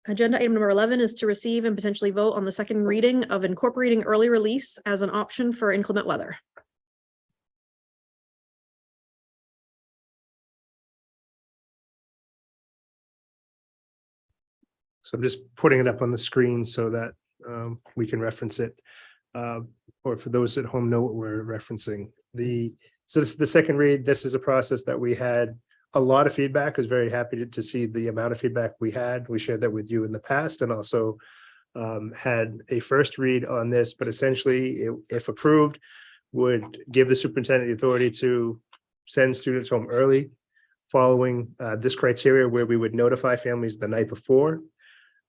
Agenda item number 11 is to receive and potentially vote on the second reading of incorporating early release as an option for inclement weather. So I'm just putting it up on the screen so that we can reference it. Or for those at home know what we're referencing. So this is the second read. This is a process that we had a lot of feedback. I was very happy to see the amount of feedback we had. We shared that with you in the past and also had a first read on this, but essentially, if approved, would give the superintendent the authority to send students home early following this criteria where we would notify families the night before.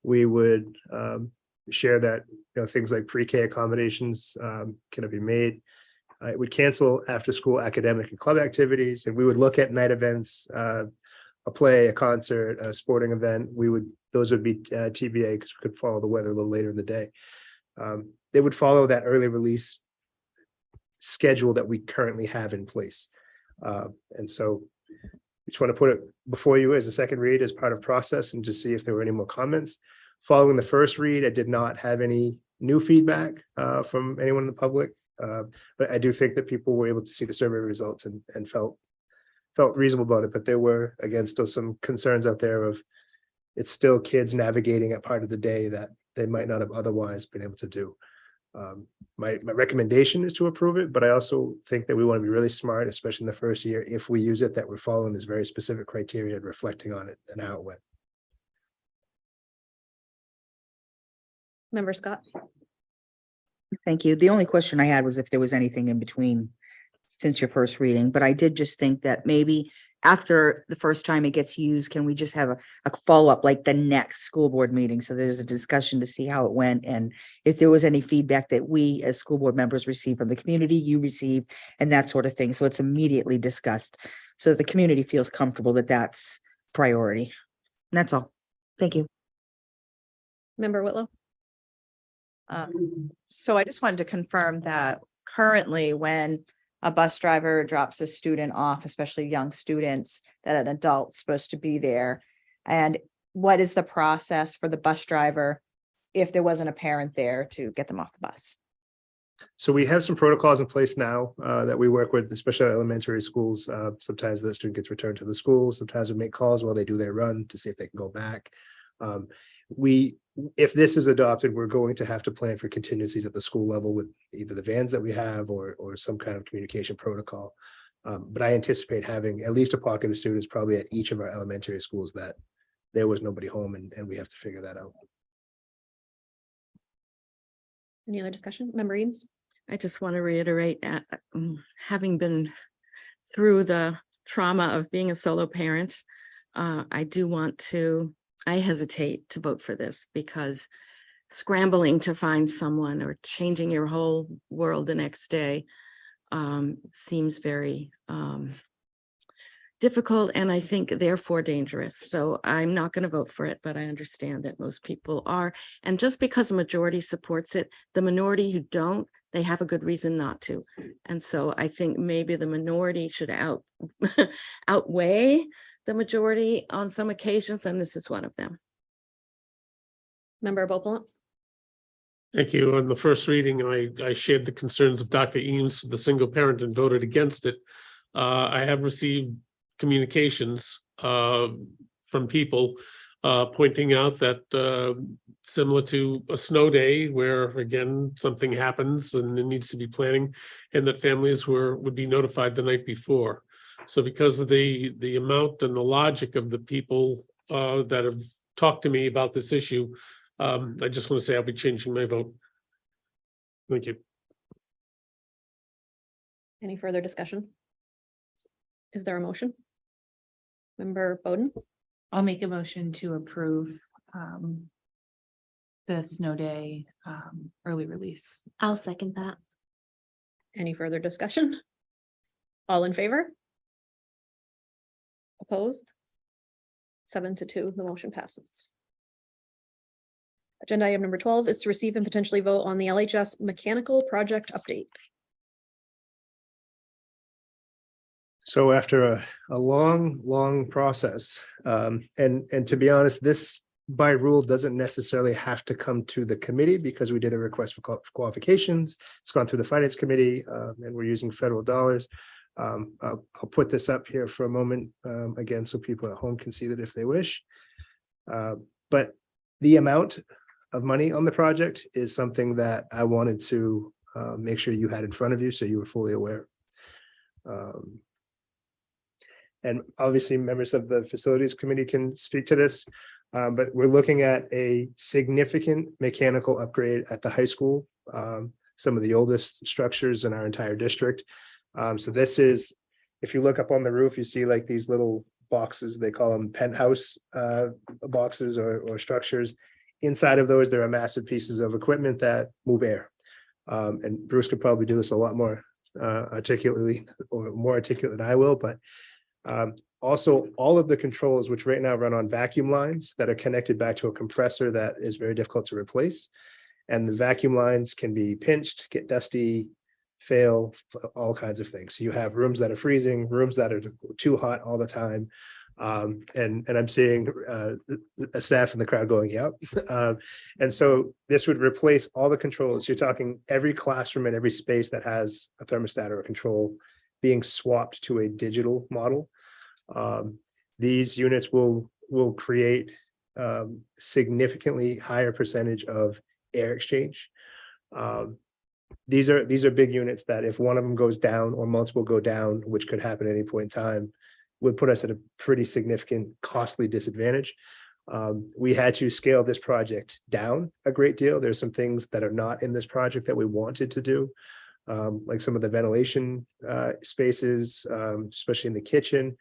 We would share that things like pre-K accommodations can be made. It would cancel after-school academic and club activities, and we would look at night events, a play, a concert, a sporting event. Those would be TBA because we could follow the weather a little later in the day. They would follow that early release schedule that we currently have in place. And so we just want to put it before you as a second read as part of process and just see if there were any more comments. Following the first read, I did not have any new feedback from anyone in the public. But I do think that people were able to see the survey results and felt reasonable about it. But there were, again, still some concerns out there of it's still kids navigating a part of the day that they might not have otherwise been able to do. My recommendation is to approve it, but I also think that we want to be really smart, especially in the first year, if we use it, that we're following this very specific criteria and reflecting on it and how it went. Member Scott. Thank you. The only question I had was if there was anything in between since your first reading, but I did just think that maybe after the first time it gets used, can we just have a follow-up like the next school board meeting? So there's a discussion to see how it went and if there was any feedback that we as school board members received from the community, you received, and that sort of thing. So it's immediately discussed. So the community feels comfortable that that's priority. And that's all. Thank you. Member Whitlow? So I just wanted to confirm that currently when a bus driver drops a student off, especially young students, that an adult's supposed to be there. And what is the process for the bus driver if there wasn't a parent there to get them off the bus? So we have some protocols in place now that we work with, especially elementary schools. Sometimes the student gets returned to the school. Sometimes we make calls while they do their run to see if they can go back. If this is adopted, we're going to have to plan for contingencies at the school level with either the vans that we have or some kind of communication protocol. But I anticipate having at least a pocket of students probably at each of our elementary schools that there was nobody home and we have to figure that out. Any other discussion? Member Eames? I just want to reiterate, having been through the trauma of being a solo parent, I hesitate to vote for this because scrambling to find someone or changing your whole world the next day seems very difficult and I think therefore dangerous. So I'm not going to vote for it, but I understand that most people are. And just because a majority supports it, the minority who don't, they have a good reason not to. And so I think maybe the minority should outweigh the majority on some occasions, and this is one of them. Member Bopelant? Thank you. On the first reading, I shared the concerns of Dr. Eames, the single parent, and voted against it. I have received communications from people pointing out that similar to a snow day where again something happens and there needs to be planning, and that families would be notified the night before. So because of the amount and the logic of the people that have talked to me about this issue, I just want to say I'll be changing my vote. Thank you. Any further discussion? Is there a motion? Member Bowden? I'll make a motion to approve the snow day early release. I'll second that. Any further discussion? All in favor? Opposed? 7-2, the motion passes. Agenda item number 12 is to receive and potentially vote on the LHS mechanical project update. So after a long process, and to be honest, this by rule doesn't necessarily have to come to the committee because we did a request for qualifications. It's gone through the finance committee and we're using federal dollars. I'll put this up here for a moment again, so people at home can see that if they wish. But the amount of money on the project is something that I wanted to make sure you had in front of you so you were fully aware. And obviously members of the facilities committee can speak to this, but we're looking at a significant mechanical upgrade at the high school, some of the oldest structures in our entire district. So this is, if you look up on the roof, you see like these little boxes, they call them penthouse boxes or structures. Inside of those, there are massive pieces of equipment that move air. And Bruce could probably do this a lot more articulately or more articulate than I will, but also all of the controls, which right now run on vacuum lines that are connected back to a compressor that is very difficult to replace. And the vacuum lines can be pinched, get dusty, fail, all kinds of things. So you have rooms that are freezing, rooms that are too hot all the time. And I'm seeing a staff in the crowd going, yep. And so this would replace all the controls. You're talking every classroom and every space that has a thermostat or a control being swapped to a digital model. These units will create significantly higher percentage of air exchange. These are big units that if one of them goes down or multiple go down, which could happen at any point in time, would put us at a pretty significant costly disadvantage. We had to scale this project down a great deal. There's some things that are not in this project that we wanted to do, like some of the ventilation spaces, especially in the kitchen.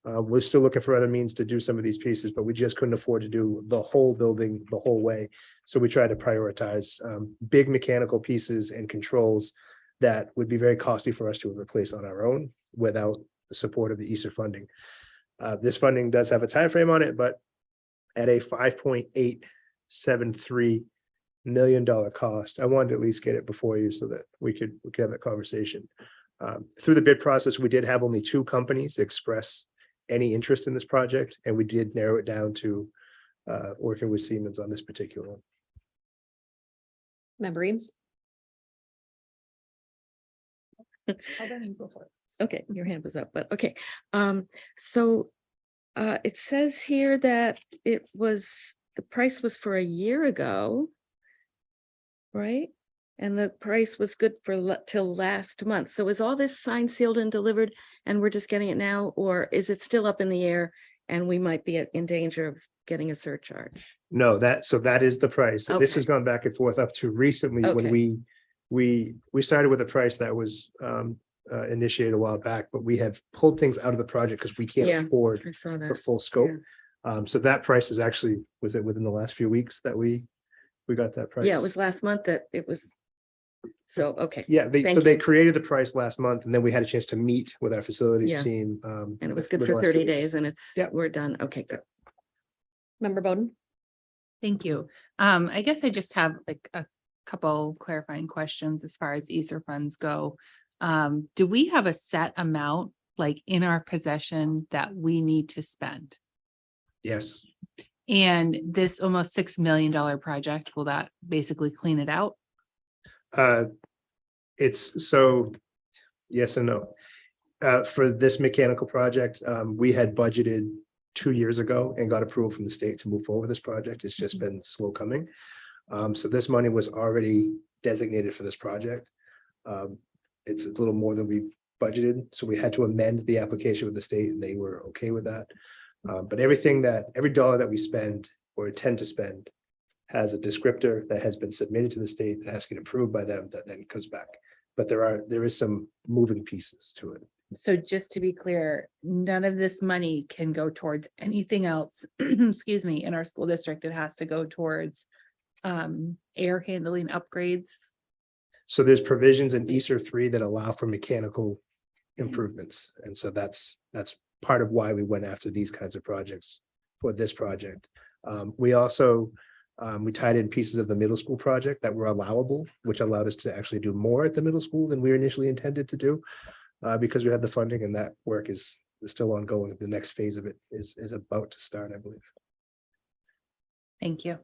We're still looking for other means to do some of these pieces, but we just couldn't afford to do the whole building the whole way. So we tried to prioritize big mechanical pieces and controls that would be very costly for us to replace on our own without the support of the ESSER funding. This funding does have a time frame on it, but at a $5.873 million cost, I wanted to at least get it before you so that we could have that conversation. Through the bid process, we did have only 2 companies express any interest in this project, and we did narrow it down to working with Siemens on this particular one. Member Eames? Okay, your hand was up, but okay. So it says here that the price was for a year ago, right? And the price was good for till last month. So is all this signed, sealed and delivered and we're just getting it now? Or is it still up in the air and we might be in danger of getting a surcharge? No, that is the price. This Okay. has gone back and forth up to recently when Okay. we started with a price that was initiated a while back, but we have pulled things out of the project because we can't Yeah, afford I saw the that. full scope. So that price is actually, was it within the last few weeks that we got that price? Yeah, it was last month that it was. So, okay. Yeah, Thank they you. created the price last month and then we had a chance to meet with our facilities Yeah. team. And it was good within for the last 30 few weeks. days and we're done. Okay, good. Member Bowden? Thank you. I guess I just have like a couple clarifying questions as far as ESSER funds go. Do we have a set amount like in our possession that we need to spend? Yes. And this almost $6 million project, will that basically clean it out? It's so, yes and no. For this mechanical project, we had budgeted 2 years ago and got approval from the state to move forward with this project. It's just been slow coming. So this money was already designated for this project. It's a little more than we budgeted, so we had to amend the application with the state and they were okay with that. But every dollar that we spend or intend to spend has a descriptor that has been submitted to the state that has to get approved by them that then comes back. But there is some moving pieces to it. So just to be clear, none of this money can go towards anything else, excuse me, in our school district. It has to go towards air handling upgrades. So there's provisions in ESSER 3 that allow for mechanical improvements. And so that's part of why we went after these kinds of projects for this project. We also, we tied in pieces of the middle school project that were allowable, which allowed us to actually do more at the middle school than we initially intended to do. Because we had the funding and that work is still ongoing. The next phase of it is about to start, I believe. Thank you.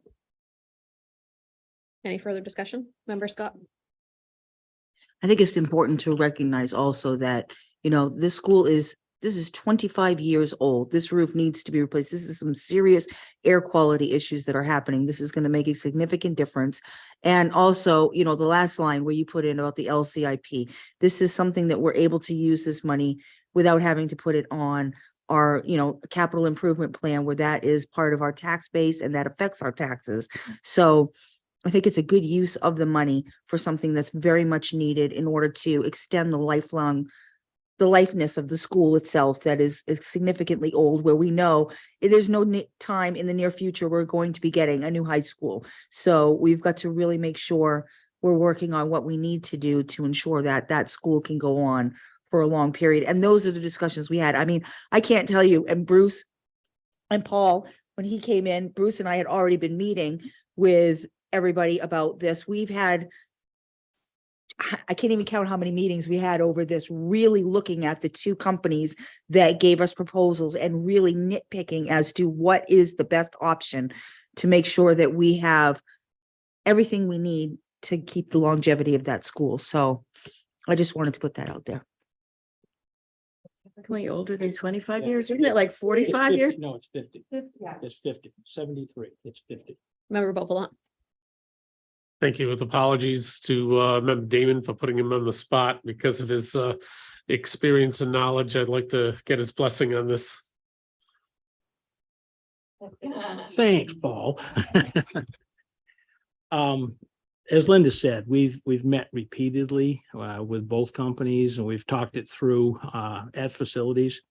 Any further discussion? Member Scott? I think it's important to recognize also that, this school is 25 years old. This roof needs to be replaced. This is some serious air quality issues that are happening. This is going to make a significant difference. And also, the last line where you put in about the LCIP, this is something that we're able to use this money without having to put it on our, capital improvement plan where that is part of our tax base and that affects our taxes. So I think it's a good use of the money for something that's very much needed in order to extend the lifeness of the school itself that is significantly old, where we know there's no time in the near future we're going to be getting a new high school. So we've got to really make sure we're working on what we need to do to ensure that that school can go on for a long period. And those are the discussions we had. I mean, I can't tell you, and Bruce and Paul, when he came in, Bruce and I had already been meeting with everybody about this. We've had, I can't even count how many meetings we had over this, really looking at the 2 companies that gave us proposals and really nitpicking as to what is the best option to make sure that we have everything we need to keep the longevity of that school. So I just wanted to put that out there. Definitely older than 25 years, isn't it like 45 years? No, it's 50. It's 50, 73, it's 50. Member Bovelant? Thank you, with apologies to Member Damon for putting him on the spot because of his experience and knowledge. I'd like to get his blessing on this. Thanks, Paul. As Linda said, we've met repeatedly with both companies and we've talked it through at facilities.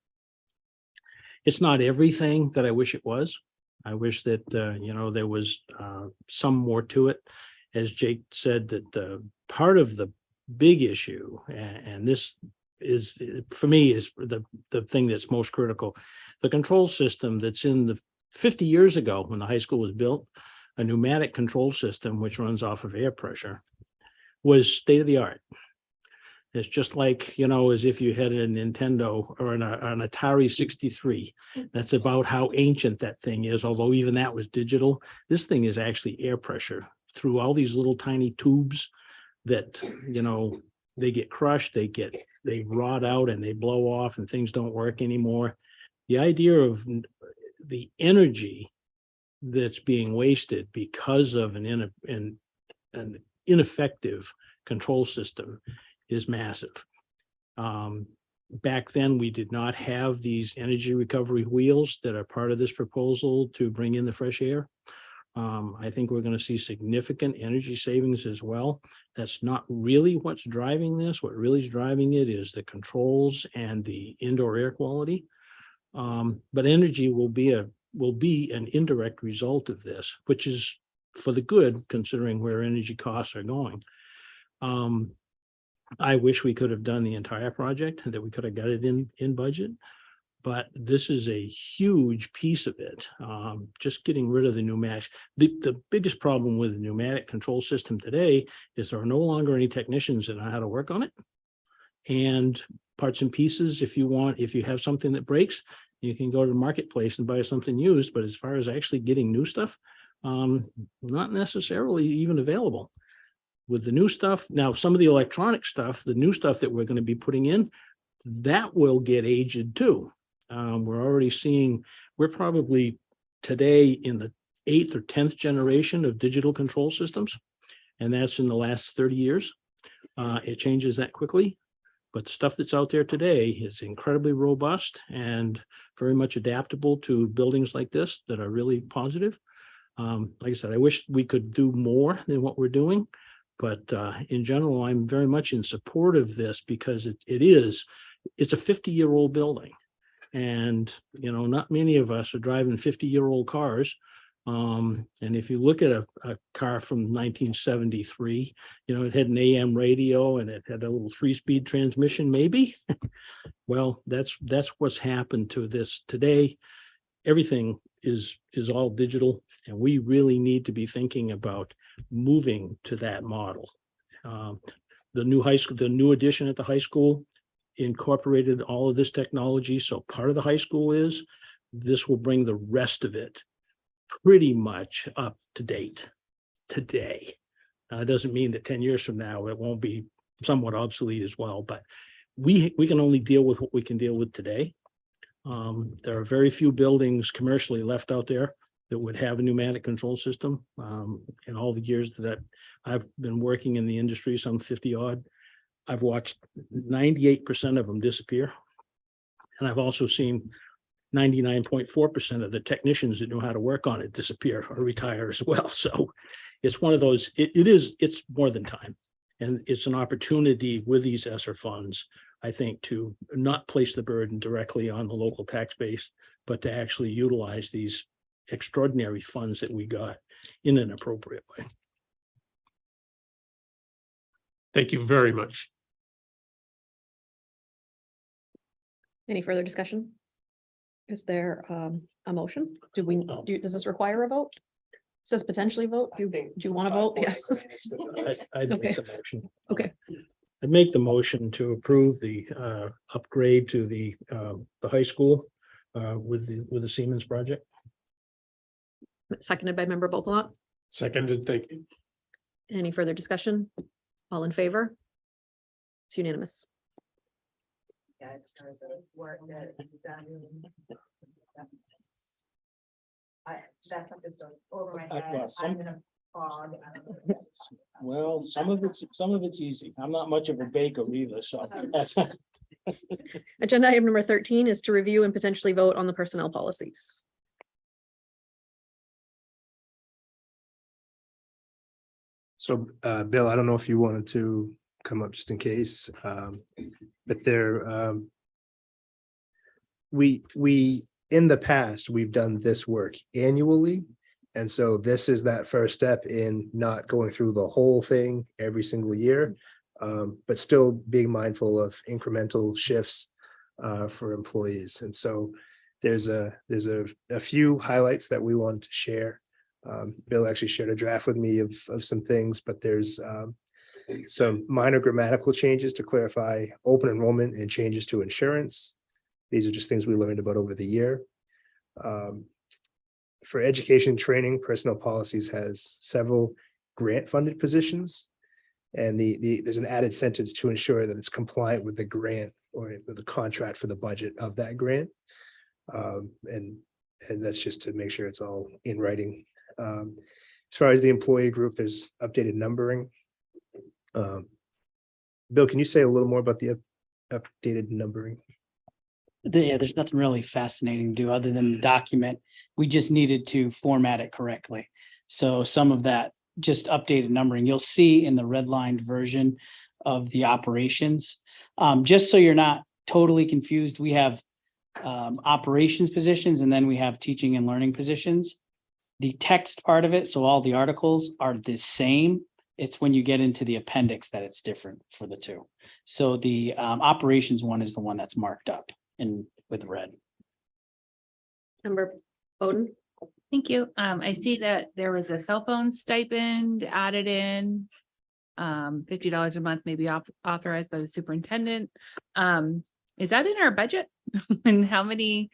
It's not everything that I wish it was. I wish that, there was some more to it. As Jake said, that part of the big issue, and this is, for me, is the thing that's most critical. The control system that's in the 50 years ago, when the high school was built, a pneumatic control system, which runs off of air pressure, was state of the art. It's just like, as if you had a Nintendo or an Atari 63. That's about how ancient that thing is, although even that was digital. This thing is actually air pressure through all these little tiny tubes that, they get crushed, they rot out and they blow off and things don't work anymore. The idea of the energy that's being wasted because of an ineffective control system is massive. Back then, we did not have these energy recovery wheels that are part of this proposal to bring in the fresh air. I think we're going to see significant energy savings as well. That's not really what's driving this. What really is driving it is the controls and the indoor air quality. But energy will be an indirect result of this, which is for the good, considering where energy costs are going. I wish we could have done the entire project, that we could have got it in budget, but this is a huge piece of it. Just getting rid of the pneumatics. The biggest problem with the pneumatic control system today is there are no longer any technicians that know how to work on it. And parts and pieces, if you have something that breaks, you can go to the marketplace and buy something used, but as far as actually getting new stuff, not necessarily even available. With the new stuff, now some of the electronic stuff, the new stuff that we're going to be putting in, that will get aged too. We're already seeing, we're probably today in the 8th or 10th generation of digital control systems, and that's in the last 30 years. It changes that quickly, but the stuff that's out there today is incredibly robust and very much adaptable to buildings like this that are really positive. Like I said, I wish we could do more than what we're doing. But in general, I'm very much in support of this because it's a 50-year-old building. And, not many of us are driving 50-year-old cars. And if you look at a car from 1973, it had an AM radio and it had a little 3-speed transmission, maybe. Well, that's what's happened to this today. Everything is all digital, and we really need to be thinking about moving to that model. The new addition at the high school incorporated all of this technology. So part of the high school this will bring the rest of it pretty much up to date today. It doesn't mean that 10 years from now, it won't be somewhat obsolete as well, but we can only deal with what we can deal with today. There are very few buildings commercially left out there that would have a pneumatic control system. In all the years that I've been working in the industry, some 50 odd, I've watched 98% of them disappear. And I've also seen 99.4% of the technicians that know how to work on it disappear or retire as well. So it's one of those, it's more than time. And it's an opportunity with these ESSER funds, I think, to not place the burden directly on the local tax base, but to actually utilize these extraordinary funds that we got in an appropriate way. Thank you very much. Any further discussion? Is there a motion? Does this require a vote? It says potentially vote. Do you want to vote? Yeah. I'd make Okay. the motion. Okay. I'd make the motion to approve the upgrade to the high school with the Siemens project. Seconded by member Bopalat. Seconded, thank you. Any further discussion? All in favor? It's unanimous. That stuff just goes over my well, head. some- I'm in a fog. Well, some of it's easy. I'm not much of a baker either, so that's. Agenda item number 13 is to review and potentially vote on the personnel policies. So, Bill, I don't know if you wanted to come up just in case, but we in the past, we've done this work annually. And so this is that first step in not going through the whole thing every single year, but still being mindful of incremental shifts for employees. And so there's a few highlights that we want to share. Bill actually shared a draft with me of some things, but there's some minor grammatical changes to clarify open enrollment and changes to insurance. These are just things we learned about over the year. For education training, personnel policies has several grant-funded positions. And there's an added sentence to ensure that it's compliant with the grant or with the contract for the budget of that grant. And that's just to make sure it's all in writing. As far as the employee group, there's updated numbering. Bill, can you say a little more about the updated numbering? Yeah, there's nothing really fascinating to do other than the document. We just needed to format it correctly. So some of that just updated numbering, you'll see in the redlined version of the operations. Just so you're not totally confused, we have operations positions and then we have teaching and learning positions. The text part of it, so all the articles are the same. It's when you get into the appendix that it's different for the two. So the operations one is the one that's marked up in with red. Member Bowden? Thank you. I see that there was a cell phone stipend added in. $50 a month may be authorized by the superintendent. Is that in our budget? And how many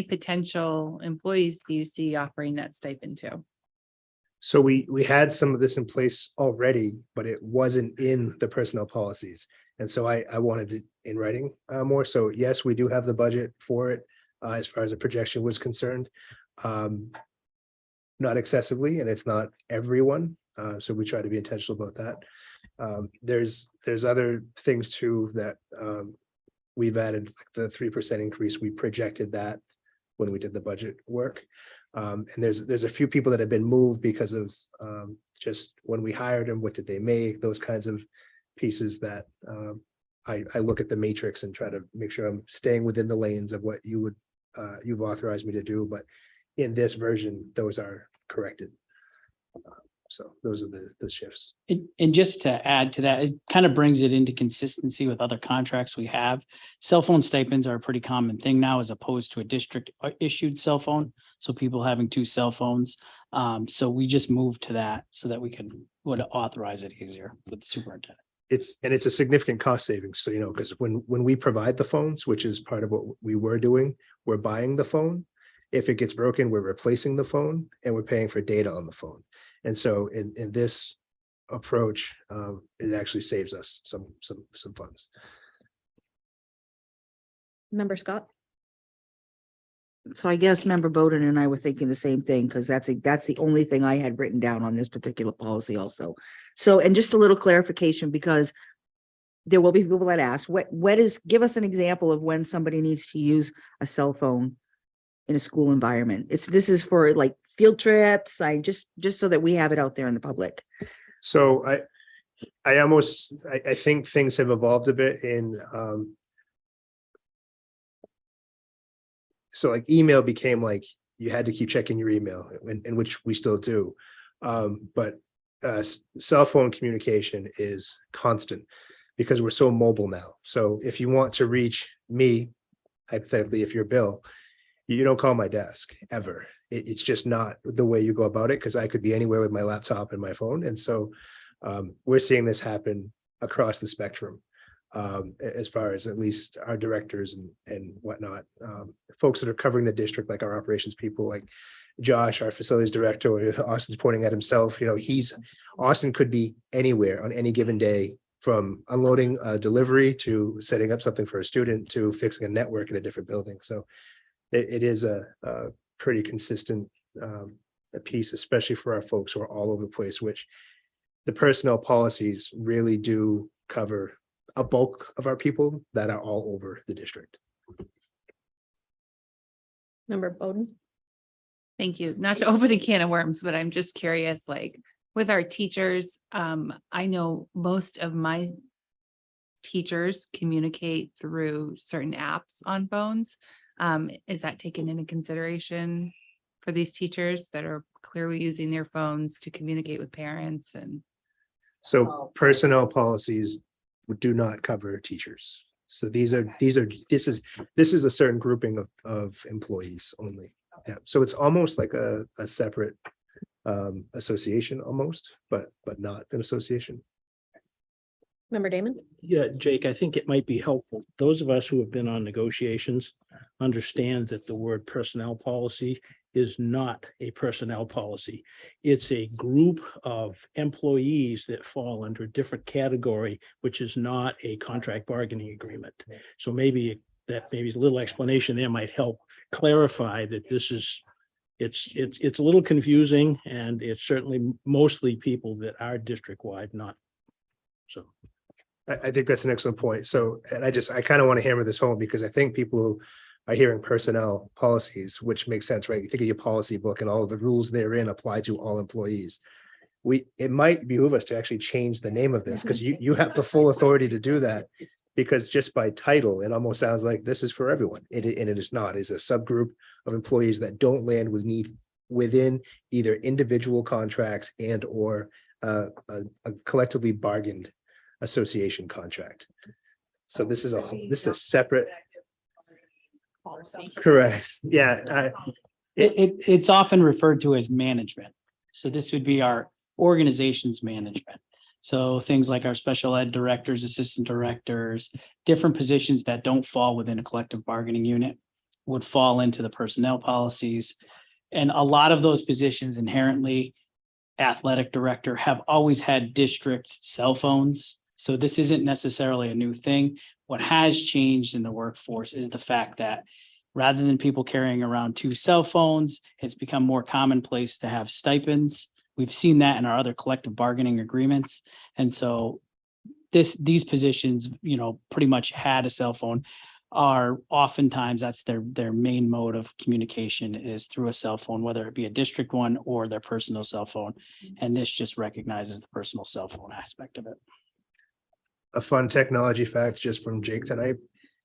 potential employees do you see offering that stipend to? So we had some of this in place already, but it wasn't in the personnel policies. And so I wanted it in writing more. So yes, we do have the budget for it as far as the projection was concerned. Not excessively, and it's not everyone. So we try to be intentional about that. There's other things too that we've added, like the 3% increase. We projected that when we did the budget work. And there's a few people that have been moved because of just when we hired them, what did they make, those kinds of pieces that I look at the matrix and try to make sure I'm staying within the lanes of what you've authorized me to do. But in this version, those are corrected. So those are the shifts. And just to add to that, it kind of brings it into consistency with other contracts we have. Cell phone stipends are a pretty common thing now as opposed to a district issued cell phone. So people having 2 cell phones. So we just moved to that so that we would authorize it easier with the superintendent. It's a significant cost savings. So, because when we provide the phones, which is part of what we were doing, we're buying the phone. If it gets broken, we're replacing the phone and we're paying for data on the phone. And so in this approach, it actually saves us some funds. Member Scott? So I guess Member Bowden and I were thinking the same thing, because that's the only thing I had written down on this particular policy also. So, and just a little clarification, because there will be people that ask, give us an example of when somebody needs to use a cell phone in a school environment. This is for like field trips, just so that we have it out there in the public. So I think things have evolved a bit in so like email became like you had to keep checking your email, in which we still do. But cell phone communication is constant because we're so mobile now. So if you want to reach me, hypothetically, if you're Bill, you don't call my desk ever. It's just not the way you go about it, because I could be anywhere with my laptop and my phone. And so we're seeing this happen across the spectrum. As far as at least our directors and whatnot, folks that are covering the district, like our operations people, like Josh, our facilities director, or Austin's pointing at himself, Austin could be anywhere on any given day, from unloading a delivery to setting up something for a student to fixing a network in a different building. So it is a pretty consistent piece, especially for our folks who are all over the place, which the personnel policies really do cover a bulk of our people that are all over the district. Member Bowden? Thank you. Not to open a can of worms, but I'm just curious, like with our teachers, I know most of my teachers communicate through certain apps on phones. Is that taken into consideration for these teachers that are clearly using their phones to communicate with parents and? So personnel policies do not cover teachers. So this is a certain grouping of employees only. Yeah, so it's almost like a separate association almost, but not an association. Member Damon? Yeah, Jake, I think it might be helpful. Those of us who have been on negotiations understand that the word personnel policy is not a personnel policy. It's a group of employees that fall under a different category, which is not a contract bargaining agreement. So maybe a little explanation there might help clarify that this is, it's a little confusing, and it's certainly mostly people that are district-wide, not so. I think that's an excellent point. So, and I kind of want to hammer this home because I think people who are hearing personnel policies, which makes sense, right? You think of your policy book and all of the rules therein apply to all employees. It might behoove us to actually change the name of this because you have the full authority to do that, because just by title, it almost sounds like this is for everyone. And it is not. It's a subgroup of employees that don't land within either individual contracts and or a collectively bargained association contract. So this is a separate. Correct. Yeah. It's often referred to as management. So this would be our organization's management. So things like our special ed directors, assistant directors, different positions that don't fall within a collective bargaining unit would fall into the personnel policies. And a lot of those positions inherently, athletic director, have always had district cell phones. So this isn't necessarily a new thing. What has changed in the workforce is the fact that rather than people carrying around 2 cell phones, it's become more commonplace to have stipends. We've seen that in our other collective bargaining agreements. And so these positions, pretty much had a cell phone, are oftentimes that's their main mode of communication is through a cell phone, whether it be a district one or their personal cell phone. And this just recognizes the personal cell phone aspect of it. A fun technology fact just from Jake tonight.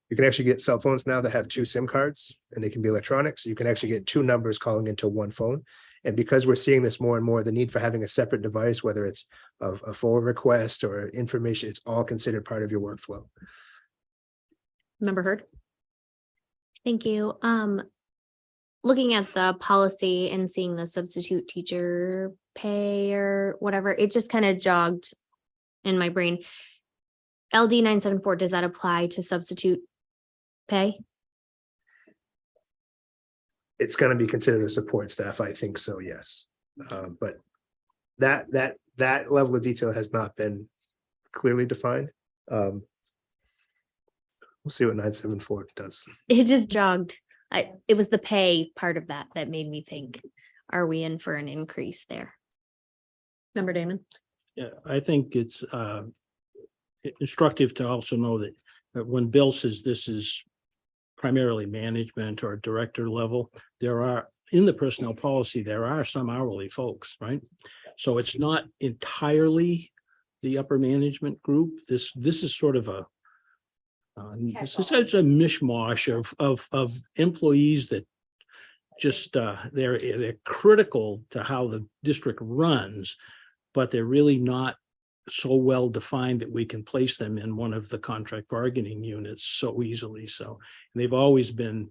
You can actually get cell phones now that have 2 SIM cards and they can be electronic. So you can actually get 2 numbers calling into one phone. And because we're seeing this more and more, the need for having a separate device, whether it's a forward request or information, it's all considered part of your workflow. Member Hurd? Thank you. Looking at the policy and seeing the substitute teacher pay or whatever, it just kind of jogged in my brain. LD 974, does that apply to substitute pay? It's going to be considered a support staff. I think so, yes. But that level of detail has not been clearly defined. We'll see what 974 does. It just jogged. It was the pay part of that made me think, are we in for an increase there? Member Damon? Yeah, I think it's instructive to also know that when Bill says this is primarily management or director level, there are, in the personnel policy, there are some hourly folks, right? So it's not entirely the upper management group. This is sort of a it's a mishmash of employees that just they're critical to how the district runs, but they're really not so well defined that we can place them in one of the contract bargaining units so easily. So they've always been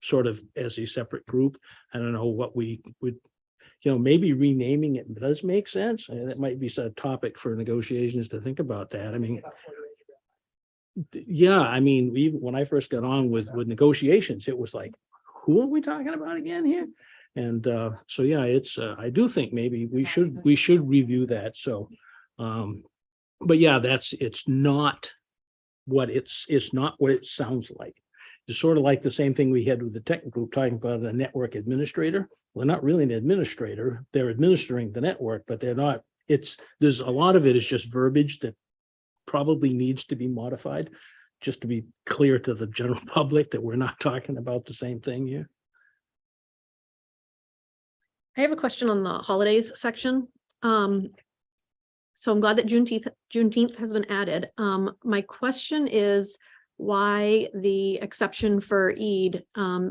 sort of as a separate group. I don't know what we would, maybe renaming it does make sense. That might be a topic for negotiations to think about that. I mean, yeah, I mean, even when I first got on with negotiations, it was like, who are we talking about again here? And so, yeah, it's I do think maybe we should review that. So but yeah, it's not what it sounds like. It's sort of like the same thing we had with the tech group talking about the network administrator. Well, they're not really an administrator. They're administering the network, but they're not. There's a lot of it is just verbiage that probably needs to be modified, just to be clear to the general public that we're not talking about the same thing here. I have a question on the holidays section. So I'm glad that Juneteenth has been added. My question is, why the exception for Eid,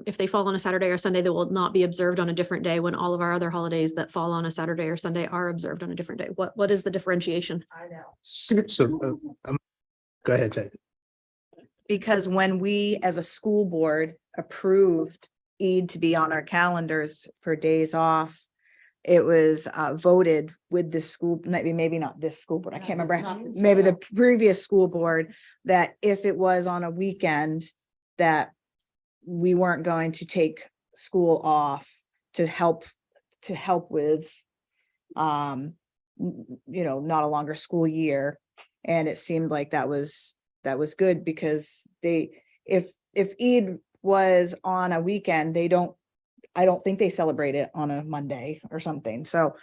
if they fall on a Saturday or Sunday, they will not be observed on a different day when all of our other holidays that fall on a Saturday or Sunday are observed on a different day. What is the differentiation? So, go ahead, Ted. Because when we, as a school board, approved Eid to be on our calendars for days off, it was voted with the school, maybe not this school board, I can't remember, maybe the previous school board, that if it was on a weekend, that we weren't going to take school off to help with, not a longer school year. And it seemed like that was good, because if Eid was on a weekend, I don't think they celebrate it on a Monday or something. So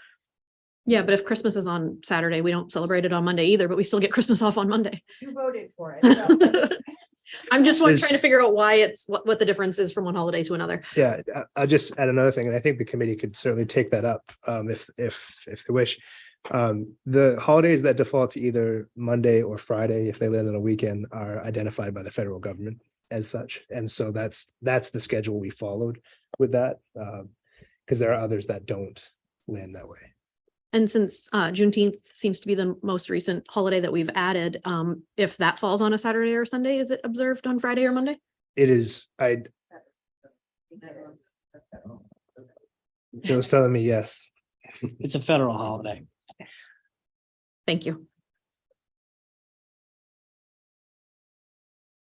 Yeah, but if Christmas is on Saturday, we don't celebrate it on Monday either, but we still get Christmas off on Monday. you voted for it. I'm just trying to Is- figure out why it's what the difference is from one holiday to another. Yeah, I'll just add another thing, and I think the committee could certainly take that up if they wish. The holidays that default to either Monday or Friday, if they land on a weekend, are identified by the federal government as such. And so that's the schedule we followed with that, because there are others that don't land that way. And since Juneteenth seems to be the most recent holiday that we've added, if that falls on a Saturday or Sunday, is it observed on Friday or Monday? It is, Bill's telling me yes. It's a federal holiday. Thank you.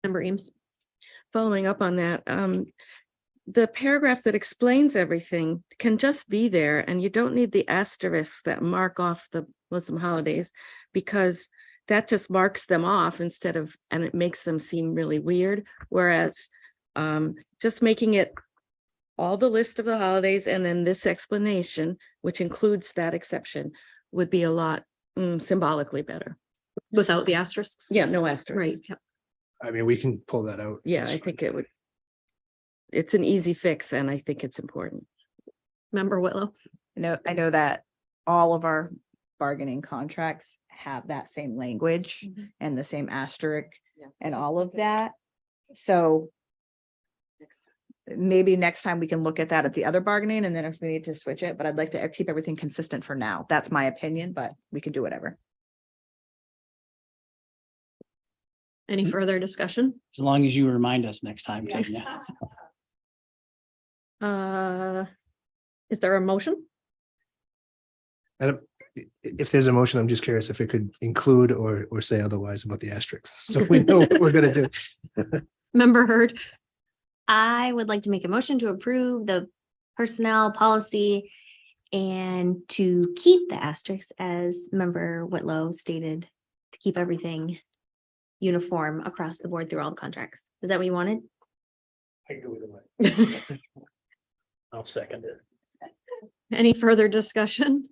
Member Eames. Following up on that, the paragraph that explains everything can just be there, and you don't need the asterisks that mark off the Muslim holidays, because that just marks them off and it makes them seem really weird. Whereas just making it all the list of the holidays and then this explanation, which includes that exception, would be a lot symbolically better. Without the asterisks? Yeah, no asterisks. Right. Yep. I mean, we can pull that out. Yeah, I think it's an easy fix, and I think it's important. Member Whitlow. I know that all of our bargaining contracts have that same language and the same asterisk and all of that. So maybe next time we can look at that at the other bargaining, and then if we need to switch it, but I'd like to keep everything consistent for now. That's my opinion, but we can do whatever. Any further discussion? As long as you remind us next time, Tanya. Is there a motion? And if there's a motion, I'm just curious if it could include or say otherwise about the asterisks, so we know what we're gonna do. Member Hurd. I would like to make a motion to approve the personnel policy and to keep the asterisks, as Member Whitlow stated, to keep everything uniform across the board through all the contracts. Is that what you wanted? I can go either way. I'll second it. Any further discussion?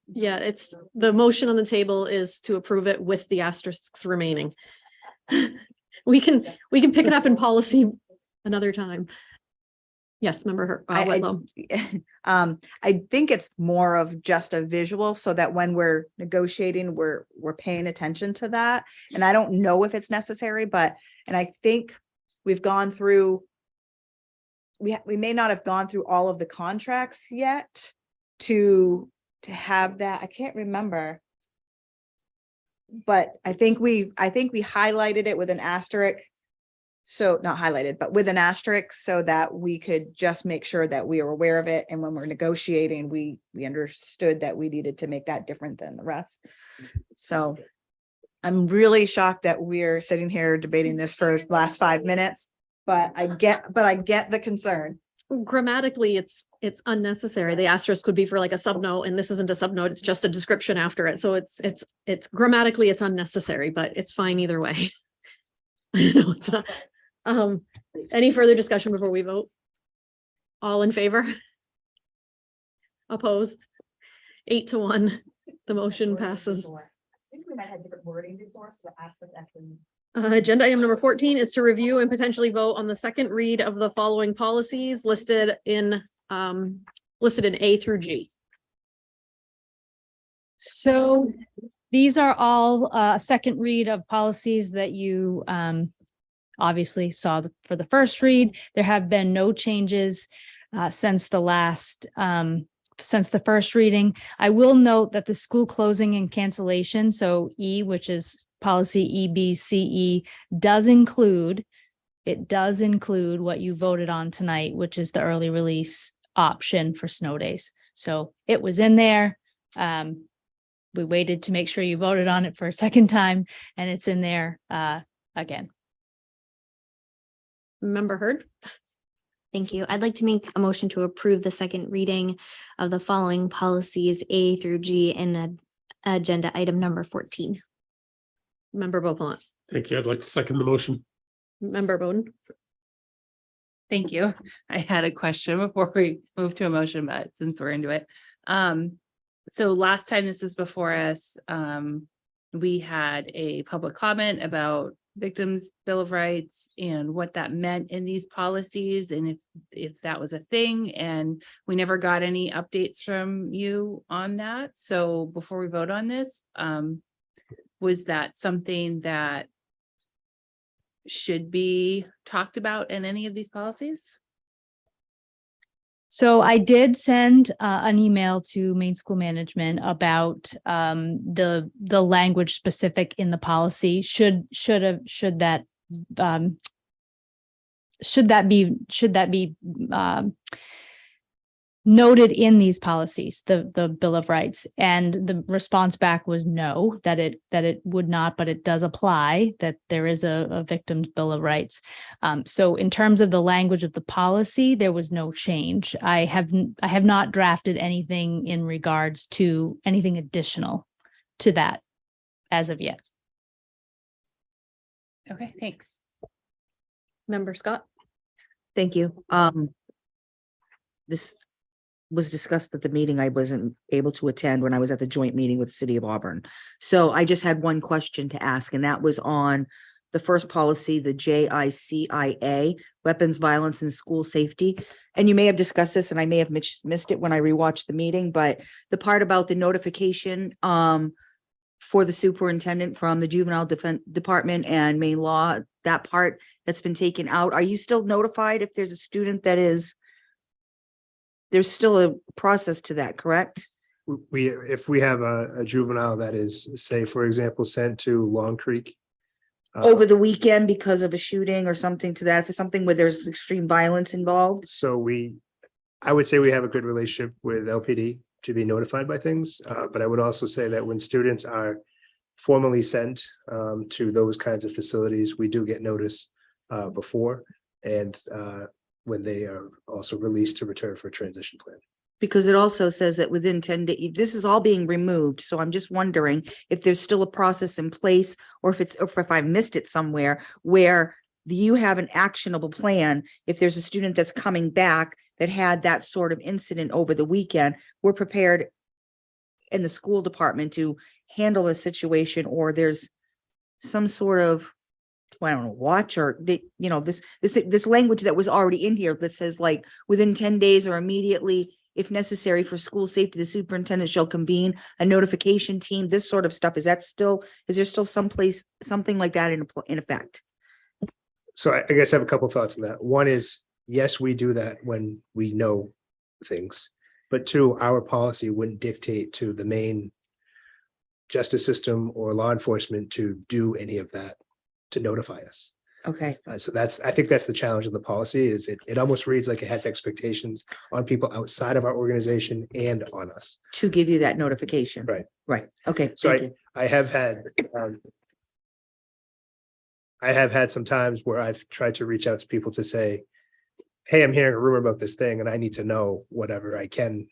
Yeah, it's the motion on the table is to approve it with the asterisks remaining. We can pick it up in policy another time. Yes, Member Whitlow. I think it's more of just a visual, so that when we're negotiating, we're paying attention to that. And I don't know if it's necessary, and I think we've gone through, we may not have gone through all of the contracts yet to have that. I can't remember. But I think we highlighted it with an asterisk. So not highlighted, but with an asterisk, so that we could just make sure that we are aware of it. And when we're negotiating, we understood that we needed to make that different than the rest. So I'm really shocked that we're sitting here debating this for the last 5 minutes, but I get the concern. Grammatically, it's unnecessary. The asterisk could be for like a subnote, and this isn't a subnote, it's just a description after it. So it's grammatically it's unnecessary, but it's fine either way. Any further discussion before we vote? All in favor? Opposed? 8-1. The motion passes. Agenda item number 14 is to review and potentially vote on the second read of the following policies listed in A through G. So These are all a second read of policies that you obviously saw for the first read. There have been no changes since the first reading. I will note that the school closing and cancellation, so E, which is policy EBCE, does include what you voted on tonight, which is the early release option for snow days. So it was in there. We waited to make sure you voted on it for a second time, and it's in there again. Member Hurd. Thank you. I'd like to make a motion to approve the second reading of the following policies A through G in agenda item number 14. Member Beauplan. Thank you. I'd like to second the motion. Member Bowden. Thank you. I had a question before we move to a motion, but since we're into it. So last time this was before us, we had a public comment about Victims' Bill of Rights and what that meant in these policies, and if that was a thing, and we never got any updates from you on that. So before we vote on this, was that something that should be talked about in any of these policies? So I did send an email to Maine School Management about the language specific in the policy. Should that be noted in these policies, the Bill of Rights? And the response back was no, that it would not, but it does apply, that there is a victim's Bill of Rights. So in terms of the language of the policy, there was no change. I have not drafted anything in regards to anything additional to that as of yet. Okay, thanks. Member Scott. Thank you. This was discussed at the meeting I wasn't able to attend when I was at the joint meeting with the City of Auburn. So I just had one question to ask, and that was on the first policy, the JICIA, Weapons, Violence, and School Safety. And you may have discussed this, and I may have missed it when I rewatched the meeting, but the part about the notification for the superintendent from the Juvenile Defense Department and Maine Law, that part that's been taken out. Are you still notified if there's a student that is? There's still a process to that, correct? If we have a juvenile that is, say, for example, sent to Long Creek. Over the weekend because of a shooting or something to that, if it's something where there's extreme violence involved? So I would say we have a good relationship with LPD to be notified by things. But I would also say that when students are formally sent to those kinds of facilities, we do get notice before. And when they are also released to return for a transition plan. Because it also says that within 10 days, this is all being removed. So I'm just wondering if there's still a process in place, or if I missed it somewhere where you have an actionable plan. If there's a student that's coming back that had that sort of incident over the weekend, we're prepared in the school department to handle the situation, or there's some sort of, I don't know, watch, or this language that was already in here that says, like, within 10 days or immediately, if necessary for school safety, the superintendent shall convene a notification team. This sort of stuff, is there still someplace, something like that in effect? So I guess I have a couple of thoughts on that. One is, yes, we do that when we know things, but two, our policy wouldn't dictate to the Maine justice system or law enforcement to do any of that, to notify us. Okay. So I think that's the challenge of the policy, is it almost reads like it has expectations on people outside of our organization and on us. To give you that notification. Right. Right. Okay. So Thank you. I have had some times where I've tried to reach out to people to say, hey, I'm hearing a rumor about this thing and I need to know whatever I can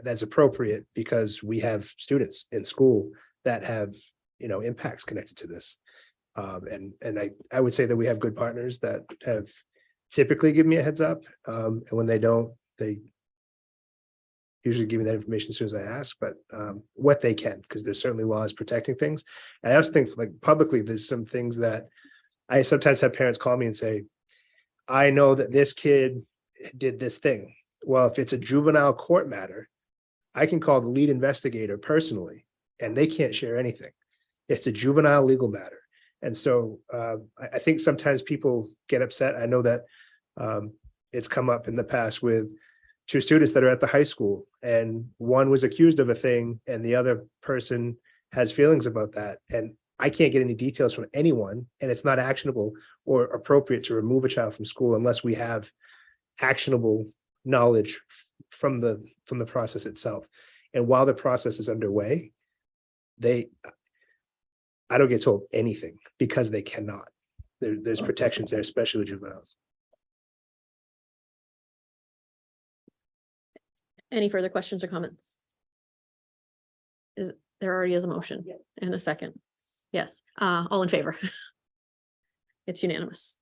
that's appropriate, because we have students in school that have, impacts connected to this. And I would say that we have good partners that have typically given me a heads up. And when they don't, they usually give me that information as soon as I ask, but what they can, because there's certainly laws protecting things. And I also think, like, publicly, there's some things that I sometimes have parents call me and say, I know that this kid did this thing. Well, if it's a juvenile court matter, I can call the lead investigator personally and they can't share anything. It's a juvenile legal matter. And so I think sometimes people get upset. I know that it's come up in the past with two students that are at the high school, and one was accused of a thing and the other person has feelings about that. And I can't get any details from anyone, and it's not actionable or appropriate to remove a child from school unless we have actionable knowledge from the process itself. And while the process is underway, I don't get told anything because they cannot. There's protections there, especially with juveniles. Any further questions or comments? There already is a motion and a second. Yes, all in favor? It's unanimous.